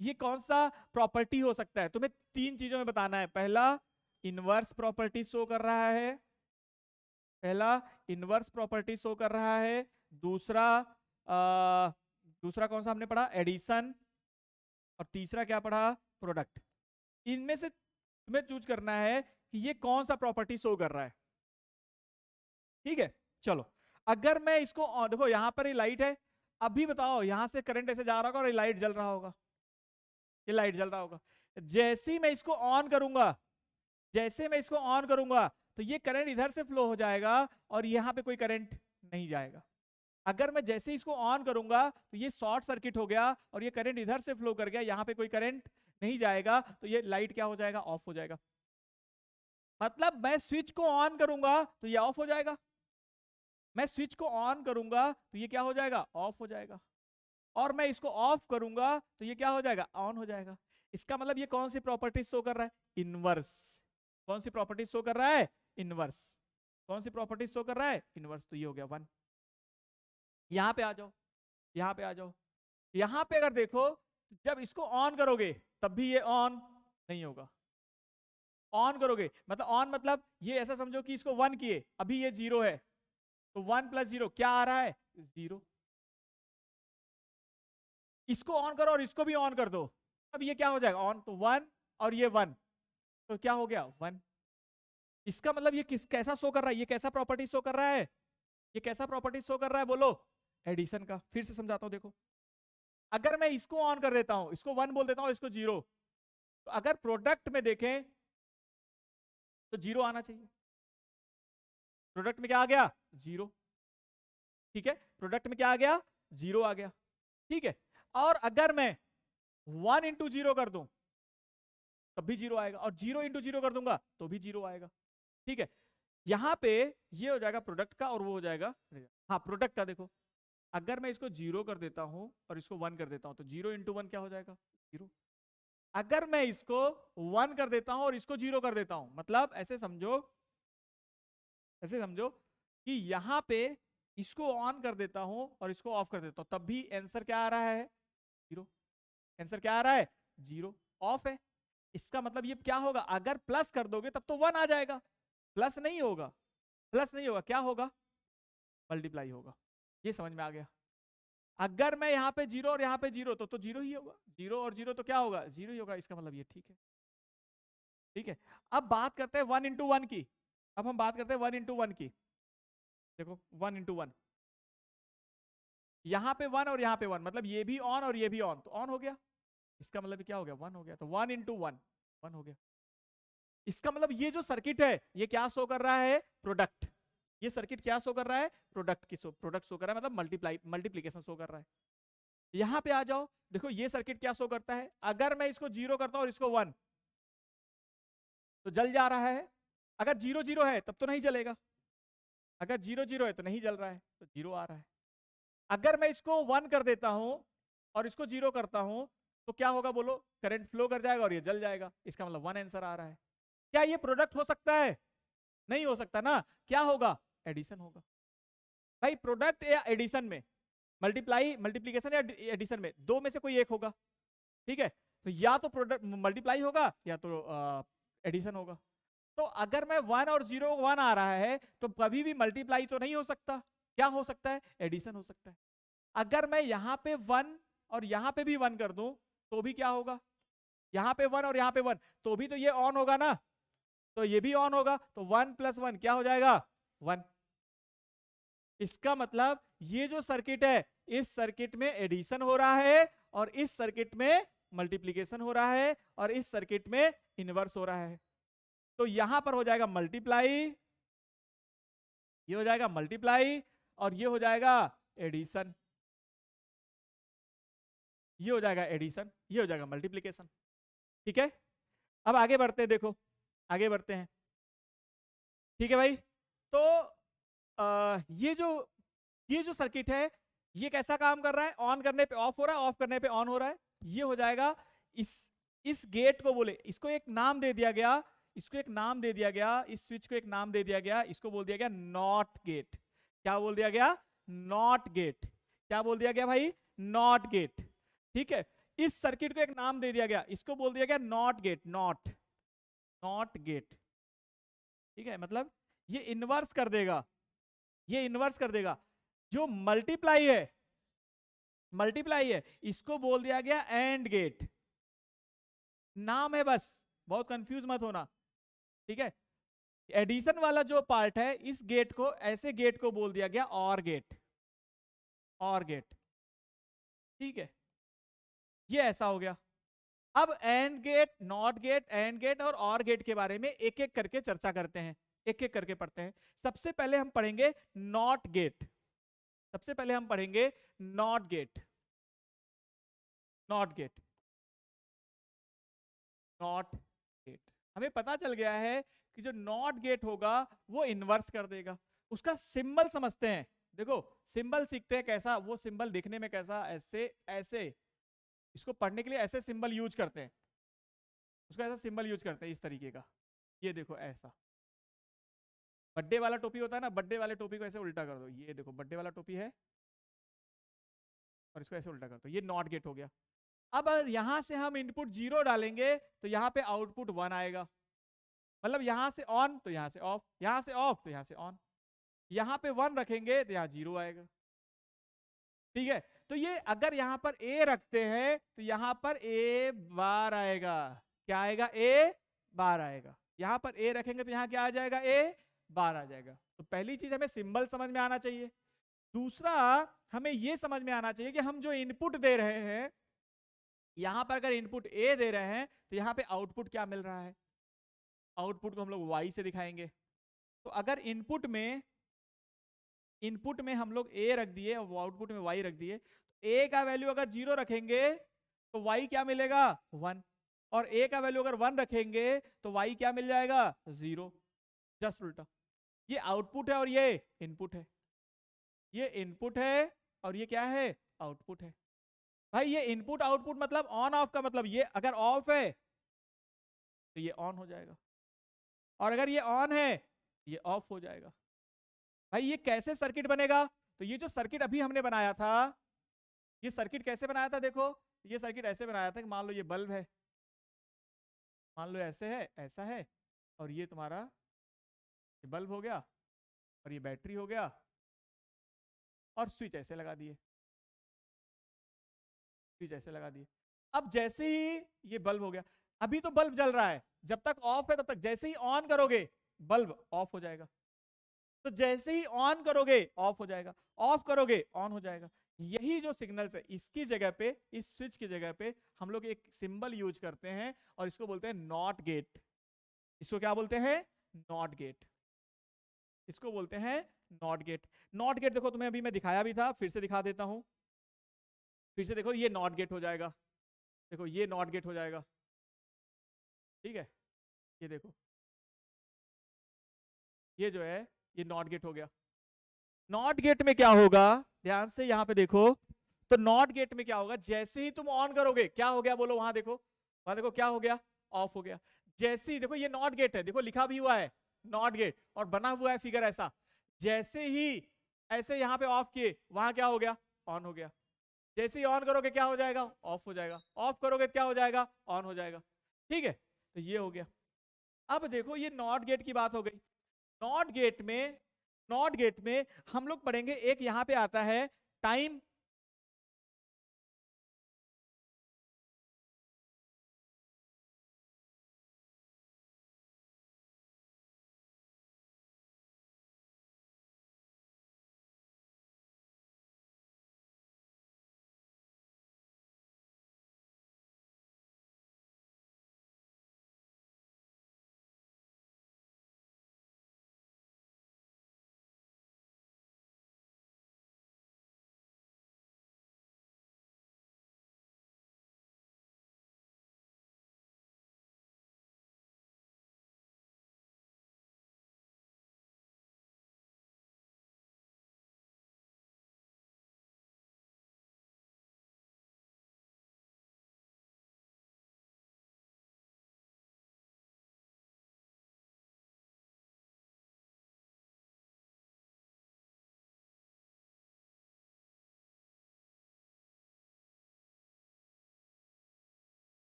ये कौन सा प्रॉपर्टी हो सकता है, तुम्हें 3 चीजों में बताना है। पहला इनवर्स प्रॉपर्टी शो कर रहा है, पहला इनवर्स प्रॉपर्टी शो कर रहा है, दूसरा दूसरा कौन सा हमने पढ़ा एडिशन, और तीसरा क्या पढ़ा प्रोडक्ट। इनमें से तुम्हें चूज करना है कि ये कौन सा प्रॉपर्टी शो कर रहा है, ठीक है। चलो अगर मैं इसको देखो यहाँ पर ये लाइट है, अभी बताओ यहां से करंट ऐसे जा रहा होगा और ये लाइट जल रहा होगा, ये लाइट जल रहा होगा, जैसे ही मैं इसको ऑन करूंगा, जैसे मैं इसको ऑन करूंगा तो ये करंट इधर से फ्लो हो जाएगा और यहां पे कोई करंट नहीं जाएगा। अगर मैं जैसे इसको ऑन करूंगा तो ये शॉर्ट सर्किट हो गया और ये करंट इधर से फ्लो कर गया, यहाँ पे कोई करंट नहीं जाएगा, तो ये लाइट क्या हो जाएगा, ऑफ हो जाएगा। मतलब मैं स्विच को ऑन करूंगा तो ये ऑफ हो जाएगा, मैं स्विच को ऑन करूंगा तो ये क्या हो जाएगा, ऑफ हो जाएगा, और मैं इसको ऑफ करूंगा तो ये क्या हो जाएगा, ऑन हो जाएगा। इसका मतलब ये कौन सी प्रॉपर्टी शो कर रहा है, इनवर्स। कौन सी प्रॉपर्टी शो कर रहा है, इनवर्स। कौन सी प्रॉपर्टी शो कर रहा है, इनवर्स। तो ये हो गया 1। यहां पे आ जाओ, यहां पे आ जाओ, यहां पे अगर देखो जब इसको ऑन करोगे तब भी ये ऑन नहीं होगा। ऑन करोगे मतलब ऑन मतलब ये ऐसा समझो कि इसको 1 किए, अभी ये 0 है, तो 1 + 0 क्या आ रहा है, 0। इसको ऑन करो और इसको भी ऑन कर दो, अब ये क्या हो जाएगा, ऑन, तो 1 और ये 1, तो क्या हो गया, 1। इसका मतलब ये कैसा शो कर रहा है, ये कैसा प्रॉपर्टी शो कर रहा है, ये कैसा प्रॉपर्टी शो कर रहा है, बोलो, एडिशन का। फिर से समझाता हूं, देखो अगर मैं इसको ऑन कर देता हूं, इसको 1 बोल देता हूं, इसको 0, तो अगर प्रोडक्ट में देखें तो 0 आना चाहिए। प्रोडक्ट में क्या आ गया, 0। ठीक है, प्रोडक्ट में क्या आ गया, 0 आ गया। ठीक है, और अगर मैं 1 × 0 कर दूं तब भी 0 आएगा, और 0 × 0 कर दूंगा तो भी 0 आएगा। ठीक है, यहां पे ये हो जाएगा प्रोडक्ट का और वो हो जाएगा, हाँ प्रोडक्ट का। देखो अगर मैं इसको 0 कर देता हूं और इसको 1 कर देता हूं तो 0 × 1 क्या हो जाएगा, 0। अगर मैं इसको 1 कर देता हूं और इसको 0 कर देता हूं, मतलब ऐसे समझो, ऐसे समझो कि यहां पे इसको ऑन कर देता हूं और इसको ऑफ कर देता हूं, तब भी आंसर क्या आ रहा है, 0। आंसर क्या आ रहा है, 0, ऑफ है। इसका मतलब ये क्या होगा, अगर प्लस कर दोगे तब तो 1 आ जाएगा, प्लस नहीं होगा, प्लस नहीं होगा, क्या होगा, मल्टीप्लाई होगा। ये समझ में आ गया। अगर मैं यहाँ पे 0 और यहाँ पे 0 तो 0 ही होगा, 0 और 0 तो क्या होगा, 0 ही होगा। इसका मतलब ये ठीक है। ठीक है, अब बात करते हैं 1 × 1 की। अब हम बात करते हैं 1 × 1 की। देखो 1 × 1, यहां पे 1 और यहां पे 1, मतलब ये भी ऑन और ये भी ऑन, तो ऑन हो गया। इसका मतलब क्या हो गया, 1 हो गया। तो 1 × 1 1 हो गया। इसका मतलब ये जो सर्किट है ये क्या शो कर रहा है, प्रोडक्ट। ये सर्किट क्या शो कर रहा है, प्रोडक्ट की प्रोडक्ट शो कर रहा है, मतलब मल्टीप्लीकेशन शो कर रहा है। यहां पे आ जाओ, देखो ये सर्किट क्या शो करता है, अगर मैं इसको 0 करता हूं और इसको 1 तो जल जा रहा है। अगर 0 0 है तब तो नहीं जलेगा, अगर 0 0 है तो नहीं जल रहा है, तो 0 आ रहा है। अगर मैं इसको 1 कर देता हूं और इसको 0 करता हूं तो क्या होगा, बोलो, करंट फ्लो कर जाएगा और ये जल जाएगा। इसका मतलब 1 आंसर आ रहा है। क्या ये प्रोडक्ट हो सकता है, नहीं हो सकता ना, क्या होगा, एडिशन होगा। भाई प्रोडक्ट या एडिशन में, मल्टीप्लीकेशन या एडिशन में, दो में से कोई एक होगा। ठीक है, तो या तो प्रोडक्ट मल्टीप्लाई होगा या तो एडिशन होगा। तो अगर मैं 1 और 0 1 आ रहा है तो कभी भी मल्टीप्लाई तो नहीं हो सकता, क्या हो सकता है, एडिशन हो सकता है। अगर मैं यहां पे 1 और यहां पे भी 1 कर दूं तो भी क्या होगा, यहां पे 1 और यहां पे 1, तो भी तो ये ऑन होगा ना, तो ये भी ऑन होगा, तो 1 + 1 क्या हो जाएगा, 1। इसका मतलब ये जो सर्किट है, इस सर्किट में एडिशन हो रहा है और इस सर्किट में मल्टीप्लीकेशन हो रहा है और इस सर्किट में इनवर्स हो रहा है। तो यहां पर हो जाएगा मल्टीप्लाई, ये हो जाएगा मल्टीप्लाई, और ये हो जाएगा एडिशन, ये हो जाएगा एडिशन, ये हो जाएगा मल्टीप्लीकेशन। ठीक है, अब आगे बढ़ते हैं, देखो आगे बढ़ते हैं। ठीक है भाई, तो ये जो सर्किट है ये कैसा काम कर रहा है, ऑन करने पे ऑफ हो रहा है, ऑफ करने पे ऑन हो रहा है। ये हो जाएगा, इस गेट को बोले, इसको एक नाम दे दिया गया, इसको एक नाम दे दिया गया, इस स्विच को एक नाम दे दिया गया, इसको बोल दिया गया नॉट गेट। क्या बोल दिया गया, नॉट गेट। क्या बोल दिया गया भाई, नॉट गेट। ठीक है, इस सर्किट को एक नाम दे दिया गया, इसको बोल दिया गया नॉट गेट, नॉट गेट। ठीक है, मतलब ये इन्वर्स कर देगा, ये इन्वर्स कर देगा। जो मल्टीप्लाई है इसको बोल दिया गया एंड गेट। नाम है बस, बहुत कंफ्यूज मत होना। ठीक है, एडिशन वाला जो पार्ट है, इस गेट को, ऐसे गेट को बोल दिया गया और गेट, और गेट। ठीक है, ये ऐसा हो गया। अब and gate, not gate, and gate और गेट के बारे में एक एक करके चर्चा करते हैं, एक एक करके पढ़ते हैं। सबसे पहले हम पढ़ेंगे नॉट गेट। सबसे पहले हम पढ़ेंगे not gate. Not gate, not gate, हमें पता चल गया है कि जो नॉट गेट होगा वो इन्वर्स कर देगा। उसका सिंबल समझते हैं, देखो सिंबल सीखते हैं कैसा, वो सिंबल दिखने में कैसा, ऐसे ऐसे, इसको पढ़ने के लिए ऐसे सिंबल यूज करते हैं, उसका ऐसा सिंबल यूज करते हैं इस तरीके का, ये देखो ऐसा। बर्थडे वाला टोपी होता है ना, बर्थडे वाले टोपी को ऐसे उल्टा कर दो, ये देखो बर्थडे वाला टोपी है और इसको ऐसे उल्टा कर दो, ये नॉट गेट हो गया। अब यहां से हम इनपुट 0 डालेंगे तो यहाँ पे आउटपुट 1 आएगा, मतलब यहां से ऑन तो यहां से ऑफ, यहां से ऑफ तो यहां से ऑन, यहां पे 1 रखेंगे तो यहां 0 आएगा। ठीक है, तो ये अगर यहां पर ए रखते हैं तो यहां पर ए बार आएगा, क्या आएगा, ए बार आएगा। यहां पर ए रखेंगे तो यहां क्या आ जाएगा, ए बार आ जाएगा। तो पहली चीज हमें सिंबल समझ में आना चाहिए। दूसरा हमें यह समझ में आना चाहिए कि हम जो इनपुट दे रहे हैं, यहां पर अगर इनपुट ए दे रहे हैं तो यहां पे आउटपुट क्या मिल रहा है, आउटपुट को हम लोग y से दिखाएंगे। तो अगर इनपुट में हम लोग a रख दिए और आउटपुट में y रख दिए, तो a का वैल्यू अगर 0 रखेंगे तो y क्या मिलेगा, 1, और a का वैल्यू अगर 1 रखेंगे तो y क्या मिल जाएगा, 0। जस्ट उल्टा, ये आउटपुट है और ये इनपुट है, ये इनपुट है और ये क्या है, आउटपुट है। भाई ये इनपुट आउटपुट मतलब ऑन ऑफ का मतलब, ये अगर ऑफ है तो ये ऑन हो जाएगा, और अगर ये ऑन है ये ऑफ हो जाएगा। भाई ये कैसे सर्किट बनेगा, तो ये जो सर्किट अभी हमने बनाया था, ये सर्किट कैसे बनाया था, देखो ये सर्किट ऐसे बनाया था कि मान लो ये बल्ब है, मान लो ऐसे है, ऐसा है, और ये तुम्हारा ये बल्ब हो गया और ये बैटरी हो गया, और स्विच ऐसे लगा दिए, स्विच ऐसे लगा दिए। अब जैसे ही ये बल्ब हो गया, अभी तो बल्ब जल रहा है, जब तक ऑफ है तब तक, जैसे ही ऑन करोगे बल्ब ऑफ हो जाएगा, तो जैसे ही ऑन करोगे ऑफ हो जाएगा, ऑफ करोगे ऑन हो जाएगा। यही जो सिग्नल्स है, इसकी जगह पे, इस स्विच की जगह पे हम लोग एक सिंबल यूज करते हैं और इसको बोलते हैं नॉट गेट। इसको क्या बोलते हैं, नॉट गेट, इसको बोलते हैं नॉट गेट। नॉट गेट देखो तुम्हें अभी मैं दिखाया भी था, फिर से दिखा देता हूं, फिर से देखो ये नॉट गेट हो जाएगा, देखो ये नॉट गेट हो जाएगा, ठीक है, ये देखो ये जो है ये नॉट गेट हो गया। नॉट गेट में क्या होगा, ध्यान से यहां पे देखो, तो नॉट गेट में क्या होगा, जैसे ही तुम ऑन करोगे क्या हो गया, बोलो वहां देखो, वहां देखो क्या हो गया, ऑफ हो गया। जैसे ही देखो ये नॉट गेट है, देखो लिखा भी हुआ है नॉट गेट और बना हुआ है फिगर ऐसा, जैसे ही ऐसे यहां पे ऑफ किए वहां क्या हो गया, ऑन हो गया। जैसे ही ऑन करोगे क्या हो जाएगा, ऑफ हो जाएगा, ऑफ करोगे क्या हो जाएगा, ऑन हो जाएगा। ठीक है, तो ये हो गया। अब देखो ये नॉट गेट की बात हो गई। नॉट गेट में हम लोग पढ़ेंगे, एक यहां पे आता है टाइम